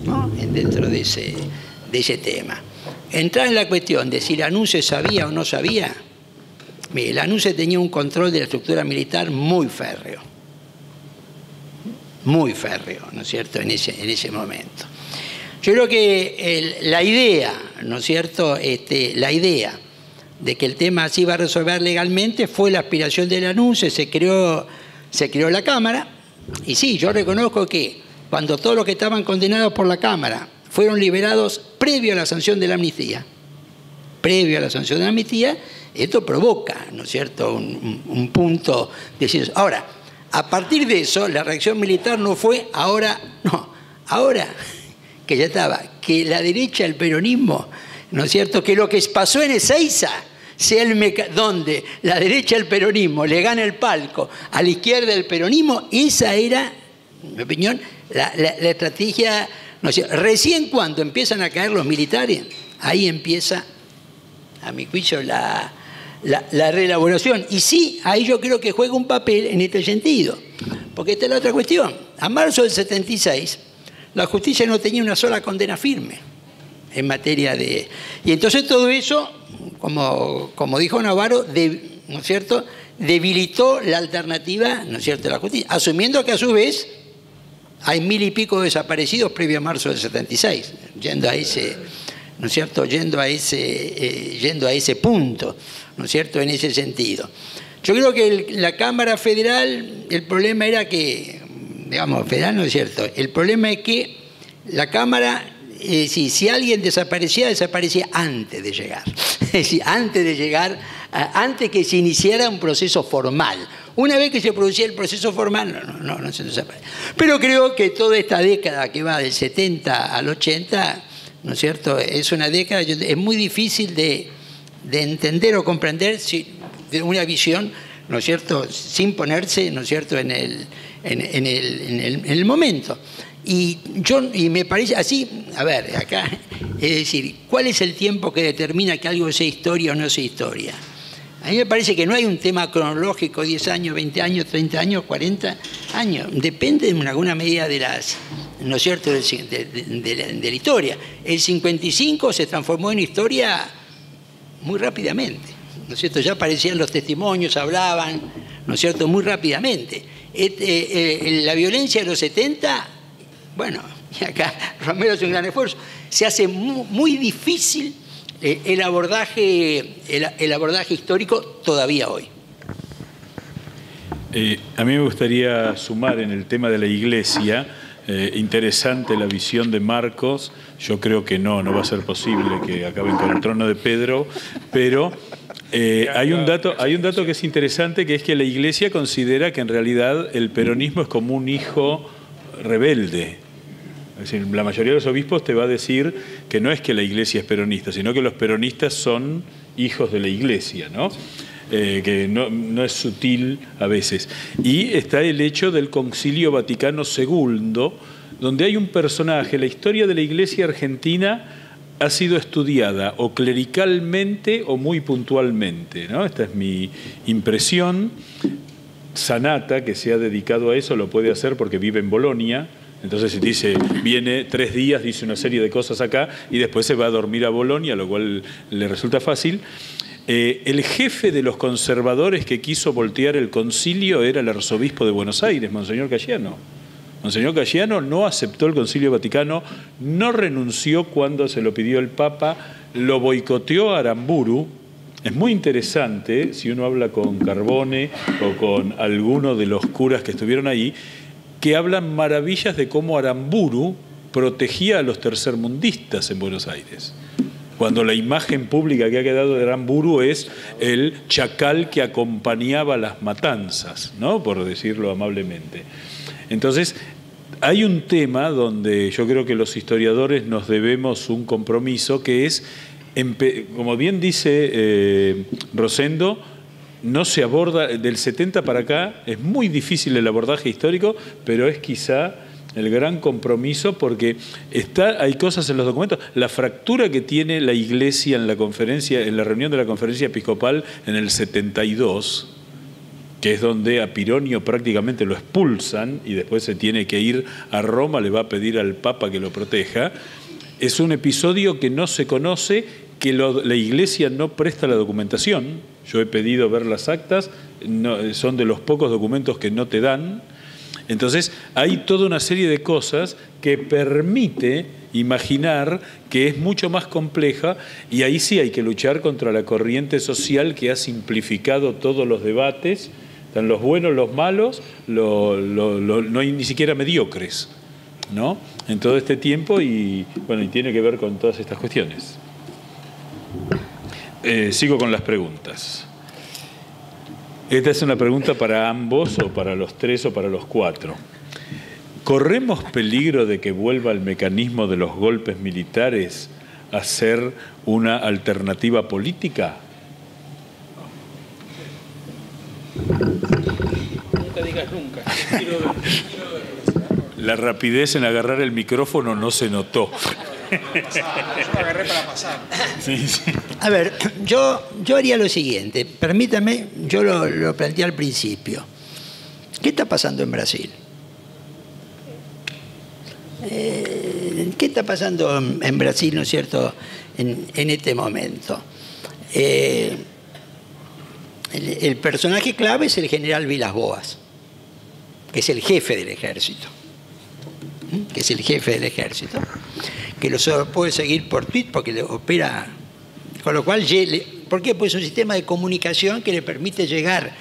¿no? Dentro de ese tema. Entrar en la cuestión de si Lanuse sabía o no sabía, mire, Lanuse tenía un control de la estructura militar muy férreo, ¿no es cierto?, en ese momento. Yo creo que la idea, ¿no es cierto?, la idea de que el tema se iba a resolver legalmente fue la aspiración de Lanuse, se creó la Cámara, y sí, yo reconozco que cuando todos los que estaban condenados por la Cámara fueron liberados previo a la sanción de la amnistía, esto provoca, ¿no es cierto?, un punto de decisión. Ahora, a partir de eso, la reacción militar no fue ahora que ya estaba, que la derecha del peronismo, ¿no es cierto?, que lo que pasó en Ezeiza sea donde la derecha del peronismo le gana el palco a la izquierda del peronismo, esa era, en mi opinión, la estrategia. No sé, recién cuando empiezan a caer los militares, ahí empieza, a mi juicio, la reelaboración. Y sí, ahí yo creo que juega un papel en este sentido. Porque esta es la otra cuestión. A marzo del 76, la justicia no tenía una sola condena firme en materia de... Y entonces todo eso, como dijo Novaro, ¿no es cierto?, debilitó la alternativa, ¿no es cierto?, de la justicia, asumiendo que a su vez hay 1000 y pico desaparecidos previo a marzo del 76, yendo a ese, ¿no es cierto?, yendo a ese punto, ¿no es cierto?, en ese sentido. Yo creo que la Cámara Federal, el problema era que, digamos, federal no es cierto, el problema es que la Cámara, si alguien desaparecía antes de llegar, es decir, antes que se iniciara un proceso formal. Una vez que se producía el proceso formal, no se desaparece. Pero creo que toda esta década que va del 70 al 80, ¿no es cierto?, es una década, es muy difícil de entender o comprender de una visión, ¿no es cierto?, sin ponerse, ¿no es cierto?, en el momento. Y me parece así, a ver, acá, es decir, ¿cuál es el tiempo que determina que algo sea historia o no sea historia? A mí me parece que no hay un tema cronológico, 10 años, 20 años, 30 años, 40 años. Depende en alguna medida de ¿no es cierto?, de la historia. El 55 se transformó en historia muy rápidamente, ¿no es cierto? Ya aparecían los testimonios, hablaban, ¿no es cierto?, muy rápidamente. La violencia de los 70, bueno, y acá Romero hace un gran esfuerzo, se hace muy difícil el abordaje histórico todavía hoy. A mí me gustaría sumar en el tema de la Iglesia, interesante la visión de Marcos. Yo creo que no va a ser posible que acaben con el trono de Pedro, pero hay un dato que es interesante, que es que la Iglesia considera que en realidad el peronismo es como un hijo rebelde. Es decir, la mayoría de los obispos te va a decir que no es que la Iglesia es peronista, sino que los peronistas son hijos de la Iglesia, ¿no? Que no es sutil a veces. Y está el hecho del Concilio Vaticano II, donde hay un personaje, la historia de la Iglesia argentina ha sido estudiada o clericalmente o muy puntualmente, ¿no? Esta es mi impresión. Sanata, que se ha dedicado a eso, lo puede hacer porque vive en Bolonia. Entonces dice, viene 3 días, dice una serie de cosas acá y después se va a dormir a Bolonia, lo cual le resulta fácil. El jefe de los conservadores que quiso voltear el concilio era el arzobispo de Buenos Aires, Monseñor Cayano. Monseñor Cayano no aceptó el Concilio Vaticano, no renunció cuando se lo pidió el Papa, lo boicoteó a Aramburu. Es muy interesante, si uno habla con Carbone o con alguno de los curas que estuvieron ahí, que hablan maravillas de cómo Aramburu protegía a los tercermundistas en Buenos Aires. Cuando la imagen pública que ha quedado de Aramburu es el chacal que acompañaba las matanzas, ¿no? Por decirlo amablemente. Entonces, hay un tema donde yo creo que los historiadores nos debemos un compromiso, que es, como bien dice Rosendo, no se aborda, del 70 para acá, es muy difícil el abordaje histórico, pero es quizá el gran compromiso, porque hay cosas en los documentos. La fractura que tiene la Iglesia en la conferencia, en la reunión de la Conferencia Episcopal en el 72, que es donde a Pironio prácticamente lo expulsan y después se tiene que ir a Roma, le va a pedir al Papa que lo proteja. Es un episodio que no se conoce, que la Iglesia no presta la documentación. Yo he pedido ver las actas, son de los pocos documentos que no te dan. Entonces, hay toda una serie de cosas que permite imaginar que es mucho más compleja, y ahí sí hay que luchar contra la corriente social que ha simplificado todos los debates. Están los buenos, los malos, no hay ni siquiera mediocres, ¿no? En todo este tiempo, y bueno, y tiene que ver con todas estas cuestiones. Sigo con las preguntas. Esta es una pregunta para ambos, o para los tres, o para los cuatro. ¿Corremos peligro de que vuelva el mecanismo de los golpes militares a ser una alternativa política? Nunca digas nunca. La rapidez en agarrar el micrófono no se notó. Yo lo agarré para pasar. Sí, sí. A ver, yo haría lo siguiente. Permítame, yo lo planteé al principio. ¿Qué está pasando en Brasil? ¿Qué está pasando en Brasil, no es cierto, en este momento? El personaje clave es el general Vilas Boas, que es el jefe del ejército. Que lo puede seguir por tweet porque le opera, con lo cual, ¿por qué? Pues es un sistema de comunicación que le permite llegar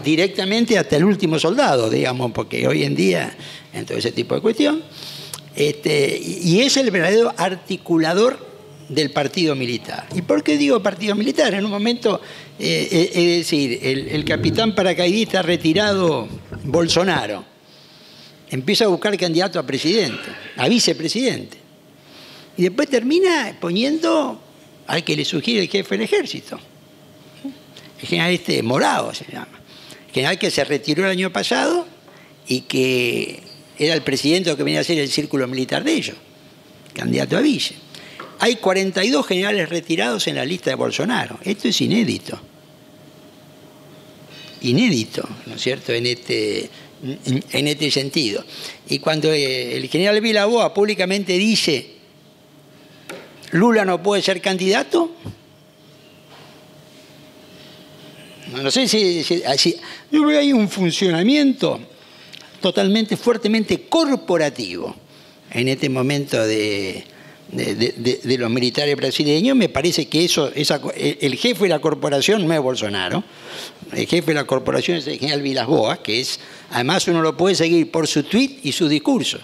directamente hasta el último soldado, digamos, porque hoy en día, en todo ese tipo de cuestión, y es el verdadero articulador del partido militar. ¿Y por qué digo partido militar? En un momento, es decir, el capitán paracaidista retirado Bolsonaro empieza a buscar candidato a presidente, a vicepresidente, y después termina poniendo al que le sugiere el jefe del ejército, el general Morao se llama, el general que se retiró el año pasado y que era el presidente de lo que venía a ser el círculo militar de ellos, candidato a vice. Hay 42 generales retirados en la lista de Bolsonaro. Esto es inédito. Inédito, ¿no es cierto?, en este sentido. Y cuando el general Vilas Boas públicamente dice Lula no puede ser candidato, no sé si yo veo ahí un funcionamiento totalmente, fuertemente corporativo en este momento de los militares brasileños. Me parece que el jefe de la corporación no es Bolsonaro, el jefe de la corporación es el general Vilas Boas, que es, además uno lo puede seguir por su tweet y su discurso,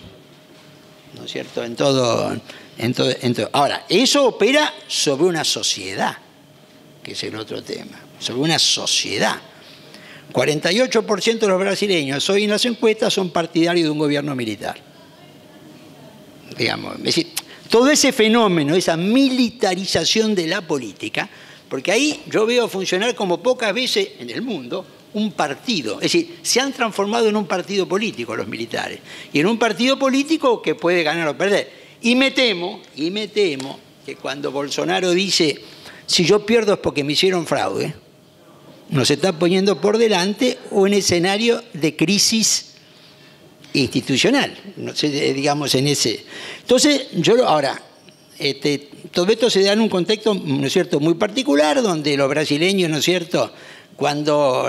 ¿no es cierto?, en todo. Ahora, eso opera sobre una sociedad, que es el otro tema, sobre una sociedad. 48% de los brasileños hoy en las encuestas son partidarios de un gobierno militar. Digamos, es decir, todo ese fenómeno, esa militarización de la política, porque ahí yo veo funcionar como pocas veces en el mundo un partido. Es decir, se han transformado en un partido político los militares, y en un partido político que puede ganar o perder. Y me temo que cuando Bolsonaro dice, si yo pierdo es porque me hicieron fraude, nos está poniendo por delante un escenario de crisis institucional, no sé, digamos, en ese. Entonces, todo esto se da en un contexto, ¿no es cierto?, muy particular, donde los brasileños, ¿no es cierto?, cuando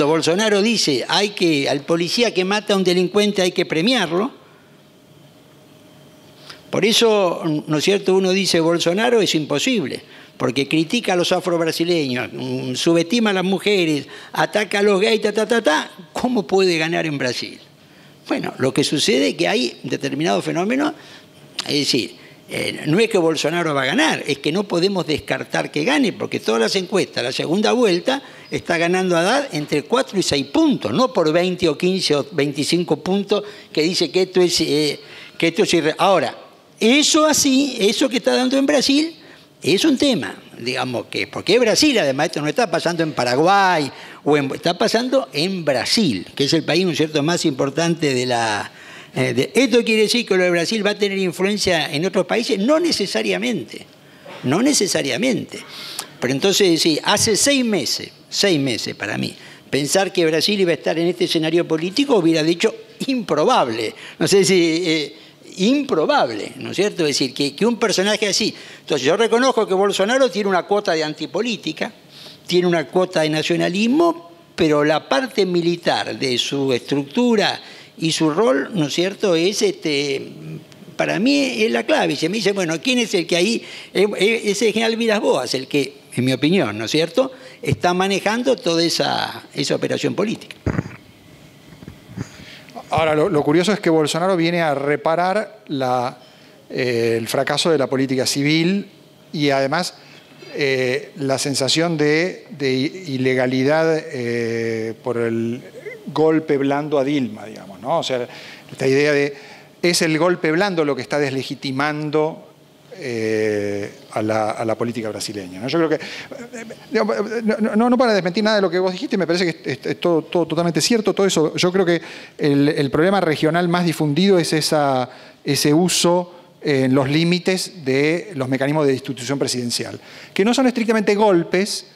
Bolsonaro dice al policía que mata a un delincuente hay que premiarlo. Por eso, ¿no es cierto?, uno dice Bolsonaro es imposible, porque critica a los afrobrasileños, subestima a las mujeres, ataca a los gays, ¿cómo puede ganar en Brasil? Bueno, lo que sucede es que hay determinados fenómenos, es decir, no es que Bolsonaro va a ganar, es que no podemos descartar que gane, porque todas las encuestas, la segunda vuelta, está ganando Haddad entre 4 y 6 puntos, no por 20 o 15 o 25 puntos que dice que esto es irreal. Ahora, eso así, eso que está dando en Brasil, es un tema, digamos que, porque Brasil, además, esto no está pasando en Paraguay, está pasando en Brasil, que es el país, ¿no es cierto?, más importante de la... ¿Esto quiere decir que lo de Brasil va a tener influencia en otros países? No necesariamente, no necesariamente. Pero entonces, sí, hace 6 meses para mí, pensar que Brasil iba a estar en este escenario político hubiera dicho improbable. No sé si... improbable, ¿no es cierto? Es decir, que un personaje así... Entonces yo reconozco que Bolsonaro tiene una cuota de antipolítica, tiene una cuota de nacionalismo, pero la parte militar de su estructura y su rol, ¿no es cierto?, es para mí es la clave. Y se me dice, bueno, ¿quién es el que ahí? Es el general Vilas Boas, el que, en mi opinión, ¿no es cierto?, está manejando toda esa operación política. Ahora, lo curioso es que Bolsonaro viene a reparar el fracaso de la política civil y además la sensación de ilegalidad por el golpe blando a Dilma, digamos, ¿no? O sea, esta idea de es el golpe blando lo que está deslegitimando a la política brasileña, ¿no? Yo creo que, no para desmentir nada de lo que vos dijiste, me parece que es todo totalmente cierto, todo eso. Yo creo que el problema regional más difundido es ese uso en los límites de los mecanismos de institución presidencial, que no son estrictamente golpes,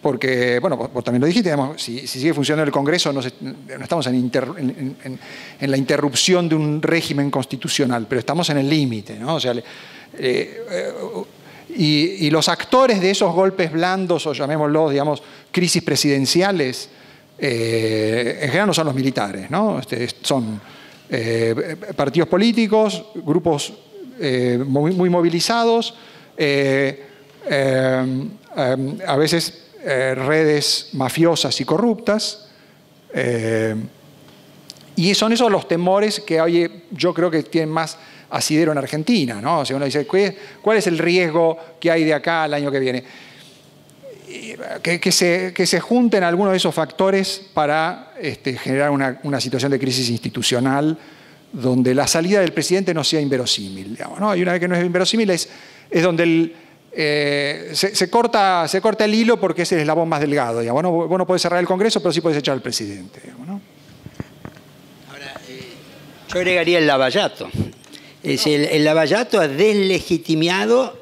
porque, bueno, vos también lo dijiste, digamos, si sigue funcionando el Congreso, no estamos en la interrupción de un régimen constitucional, pero estamos en el límite, ¿no? O sea, y los actores de esos golpes blandos, o llamémoslos, digamos, crisis presidenciales, en general no son los militares, ¿no? Son partidos políticos, grupos muy movilizados, a veces redes mafiosas y corruptas, y son esos los temores que hoy yo creo que tienen más asidero en Argentina, ¿no? O sea, uno dice, ¿cuál es el riesgo que hay de acá al año que viene? Que se junten algunos de esos factores para generar una situación de crisis institucional donde la salida del presidente no sea inverosímil, digamos, ¿no? Y una vez que no es inverosímil es donde se corta el hilo porque es el eslabón más delgado, digamos, ¿no? Vos no podés cerrar el Congreso, pero sí podés echar al presidente, digamos, ¿no? Ahora, yo agregaría el lavallato. El lavallato ha deslegitimado,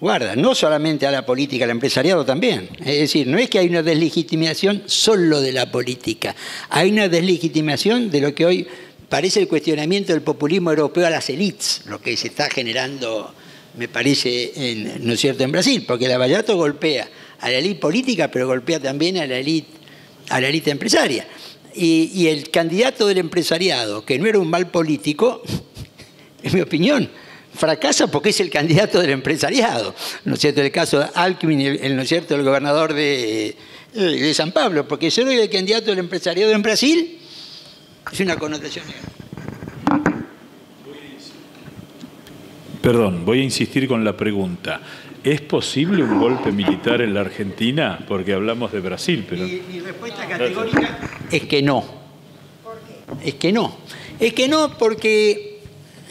guarda, no solamente a la política, al empresariado también. Es decir, no es que hay una deslegitimación solo de la política, hay una deslegitimación de lo que hoy parece el cuestionamiento del populismo europeo a las élites, lo que se está generando, me parece, ¿no es cierto?, en Brasil, porque el lavallato golpea a la élite política, pero golpea también a la élite empresaria. Y el candidato del empresariado, que no era un mal político, en mi opinión, fracasa porque es el candidato del empresariado. ¿No es cierto? El caso de Alckmin, ¿no es cierto?, el gobernador de San Pablo, porque ser hoy el candidato del empresariado en Brasil es una connotación negativa. Perdón, voy a insistir con la pregunta. ¿Es posible un golpe militar en la Argentina? Porque hablamos de Brasil, pero... Mi respuesta categórica es que no. ¿Por qué? Es que no. Es que no porque...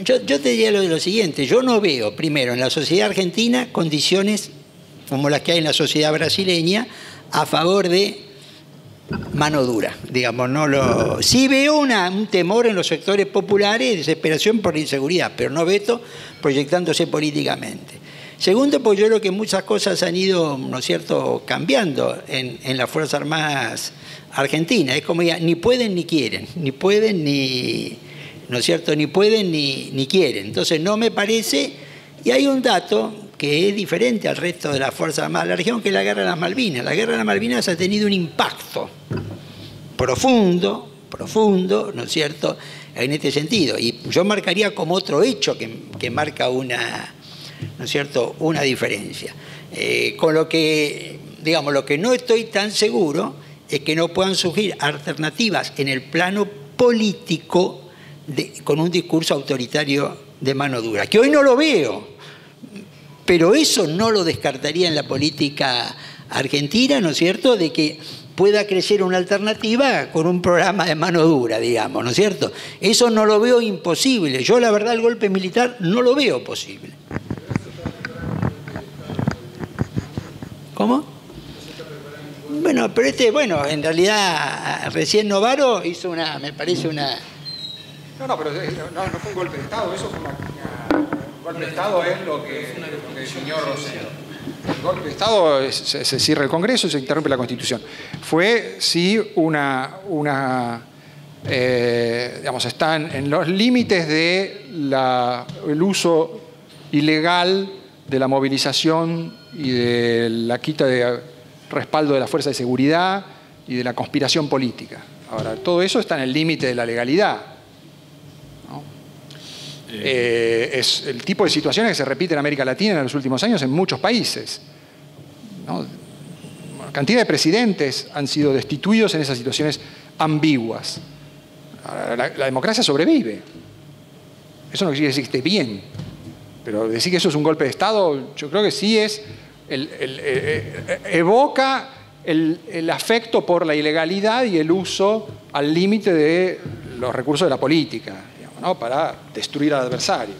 Yo te diría lo siguiente, yo no veo, primero, en la sociedad argentina condiciones como las que hay en la sociedad brasileña a favor de mano dura, digamos. Sí veo un temor en los sectores populares, desesperación por la inseguridad, pero no veo proyectándose políticamente. Segundo, porque yo creo que muchas cosas han ido, ¿no es cierto?, cambiando en las Fuerzas Armadas argentinas. Es como ya, ni pueden ni quieren, ni pueden ni... ¿no es cierto?, ni pueden ni quieren. Entonces no me parece, y hay un dato que es diferente al resto de las Fuerzas Armadas de la región, que es la Guerra de las Malvinas. La Guerra de las Malvinas ha tenido un impacto profundo, ¿no es cierto?, en este sentido. Y yo marcaría como otro hecho que marca una, ¿no es cierto?, una diferencia. Con lo que, digamos, lo que no estoy tan seguro es que no puedan surgir alternativas en el plano político con un discurso autoritario de mano dura, que hoy no lo veo, pero eso no lo descartaría en la política argentina, ¿no es cierto?, de que pueda crecer una alternativa con un programa de mano dura, digamos, ¿no es cierto? Eso no lo veo imposible. Yo, la verdad, el golpe militar no lo veo posible. ¿Cómo? Bueno, pero en realidad, recién Novaro hizo me parece una... No, pero no fue un golpe de Estado, eso fue un golpe de Estado es lo que definió Rosendo. El golpe de Estado se cierra el Congreso y se interrumpe la Constitución. Fue, sí, digamos, están en los límites del uso ilegal de la movilización y de la quita de respaldo de la fuerza de seguridad y de la conspiración política. Ahora, todo eso está en el límite de la legalidad, ¿no? Es el tipo de situaciones que se repite en América Latina en los últimos años en muchos países, ¿no? Cantidad de presidentes han sido destituidos en esas situaciones ambiguas. Ahora, la democracia sobrevive. Eso no quiere decir que esté bien, pero decir que eso es un golpe de Estado, yo creo que sí es evoca el afecto por la ilegalidad y el uso al límite de los recursos de la política, digamos, ¿no?, para destruir al adversario.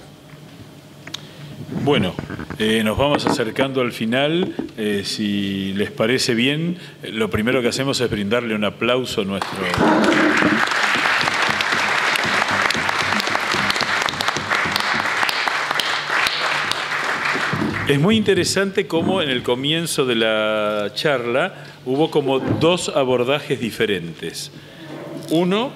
Bueno, nos vamos acercando al final. Si les parece bien, lo primero que hacemos es brindarle un aplauso a nuestro... Es muy interesante cómo en el comienzo de la charla hubo como dos abordajes diferentes. Uno,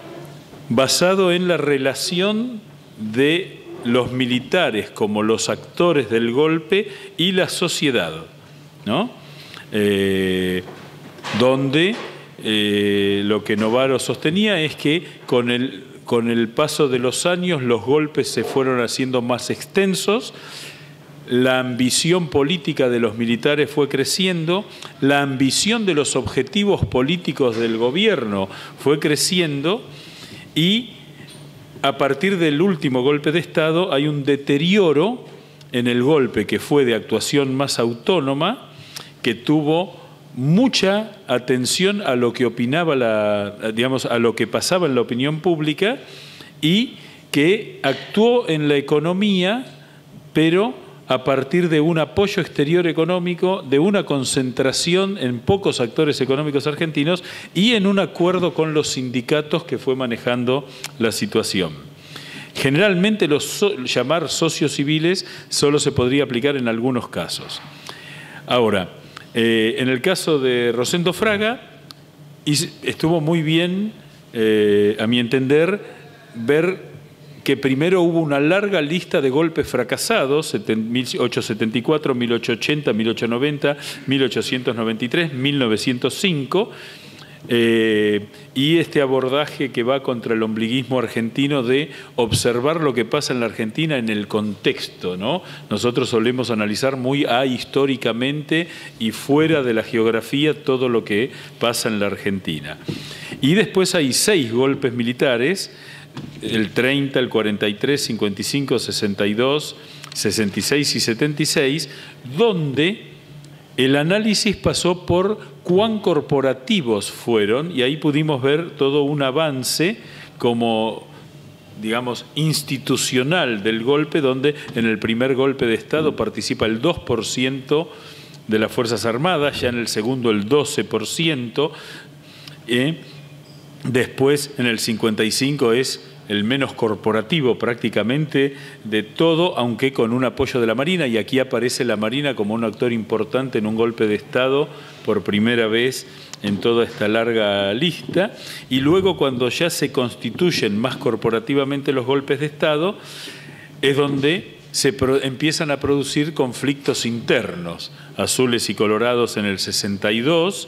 basado en la relación de los militares como los actores del golpe y la sociedad, ¿no? Donde lo que Novaro sostenía es que con el paso de los años los golpes se fueron haciendo más extensos. La ambición política de los militares fue creciendo, la ambición de los objetivos políticos del gobierno fue creciendo y a partir del último golpe de Estado hay un deterioro en el golpe que fue de actuación más autónoma, que tuvo mucha atención a lo que opinaba a lo que pasaba en la opinión pública y que actuó en la economía, pero a partir de un apoyo exterior económico, de una concentración en pocos actores económicos argentinos y en un acuerdo con los sindicatos que fue manejando la situación. Generalmente llamar socios civiles solo se podría aplicar en algunos casos. Ahora, en el caso de Rosendo Fraga, estuvo muy bien, a mi entender, ver que primero hubo una larga lista de golpes fracasados, 1874, 1880, 1890, 1893, 1905, y este abordaje que va contra el ombliguismo argentino de observar lo que pasa en la Argentina en el contexto, ¿no? Nosotros solemos analizar muy históricamente y fuera de la geografía todo lo que pasa en la Argentina. Y después hay 6 golpes militares, el 30, el 43, 55, 62, 66 y 76, donde el análisis pasó por cuán corporativos fueron y ahí pudimos ver todo un avance como, digamos, institucional del golpe, donde en el primer golpe de Estado participa el 2% de las Fuerzas Armadas, ya en el segundo el 12%, después en el 55 es el menos corporativo prácticamente de todo, aunque con un apoyo de la Marina, y aquí aparece la Marina como un actor importante en un golpe de Estado por primera vez en toda esta larga lista, y luego cuando ya se constituyen más corporativamente los golpes de Estado, es donde se empiezan a producir conflictos internos, azules y colorados en el 62,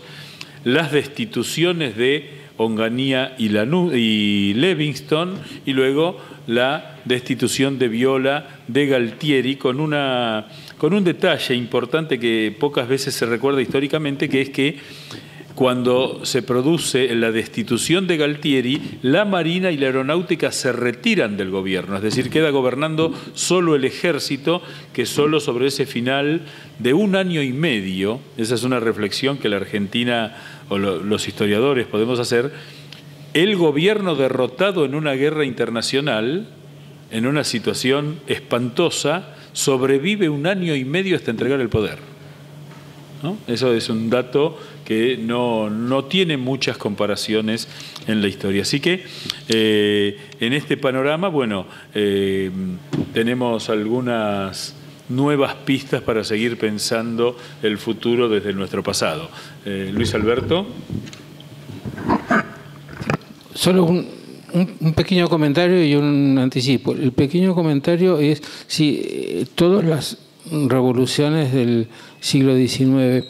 las destituciones de Onganía y Livingston, y luego la destitución de Viola de Galtieri, con un detalle importante que pocas veces se recuerda históricamente, que es que cuando se produce la destitución de Galtieri, la Marina y la Aeronáutica se retiran del gobierno, es decir, queda gobernando solo el Ejército, que solo sobre ese final de 1 año y medio, esa es una reflexión que la Argentina o los historiadores podemos hacer, el gobierno derrotado en una guerra internacional, en una situación espantosa, sobrevive 1 año y medio hasta entregar el poder, ¿no? Eso es un dato que no tiene muchas comparaciones en la historia. Así que en este panorama, bueno, tenemos algunas nuevas pistas para seguir pensando el futuro desde nuestro pasado. Luis Alberto. Solo un pequeño comentario y un anticipo. El pequeño comentario es si todas las revoluciones del siglo XIX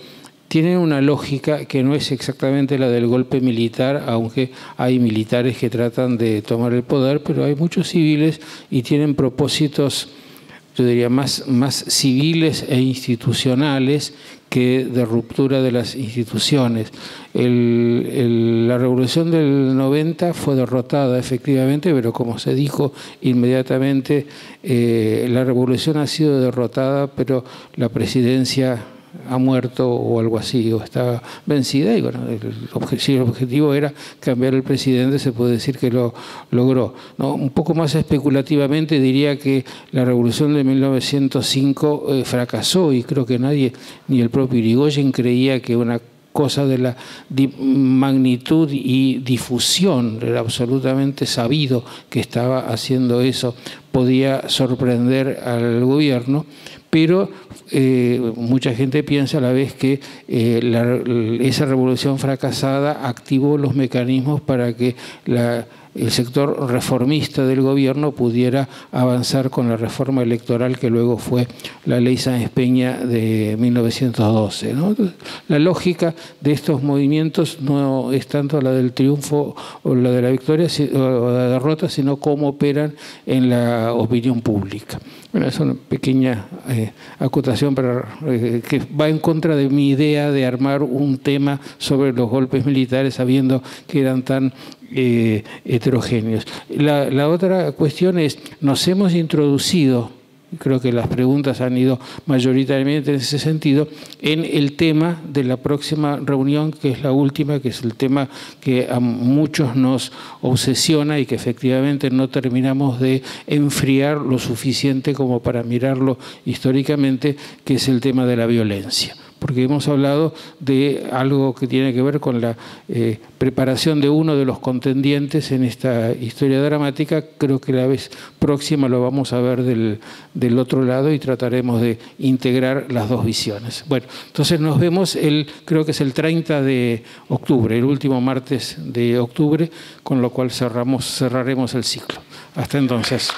tienen una lógica que no es exactamente la del golpe militar, aunque hay militares que tratan de tomar el poder, pero hay muchos civiles y tienen propósitos, yo diría, más civiles e institucionales que de ruptura de las instituciones. La revolución del 90 fue derrotada efectivamente, pero como se dijo inmediatamente, la revolución ha sido derrotada, pero la presidencia ha muerto o algo así, o está vencida, y bueno, si el objetivo era cambiar el presidente, se puede decir que lo logró, ¿no? Un poco más especulativamente diría que la revolución de 1905 fracasó, y creo que nadie, ni el propio Irigoyen, creía que una cosa de la magnitud y difusión, era absolutamente sabido que estaba haciendo eso, podía sorprender al gobierno, pero mucha gente piensa a la vez que esa revolución fracasada activó los mecanismos para que el sector reformista del gobierno pudiera avanzar con la reforma electoral que luego fue la ley Sáenz Peña de 1912, ¿no? La lógica de estos movimientos no es tanto la del triunfo o la de la victoria o la derrota, sino cómo operan en la opinión pública. Bueno, es una pequeña acotación que va en contra de mi idea de armar un tema sobre los golpes militares sabiendo que eran tan heterogéneos. La otra cuestión es, nos hemos introducido, creo que las preguntas han ido mayoritariamente en ese sentido, en el tema de la próxima reunión, que es la última, que es el tema que a muchos nos obsesiona y que efectivamente no terminamos de enfriar lo suficiente como para mirarlo históricamente, que es el tema de la violencia. Porque hemos hablado de algo que tiene que ver con la preparación de uno de los contendientes en esta historia dramática. Creo que la vez próxima lo vamos a ver del otro lado y trataremos de integrar las dos visiones. Bueno, entonces nos vemos creo que es el 30 de octubre, el último martes de octubre, con lo cual cerraremos el ciclo. Hasta entonces.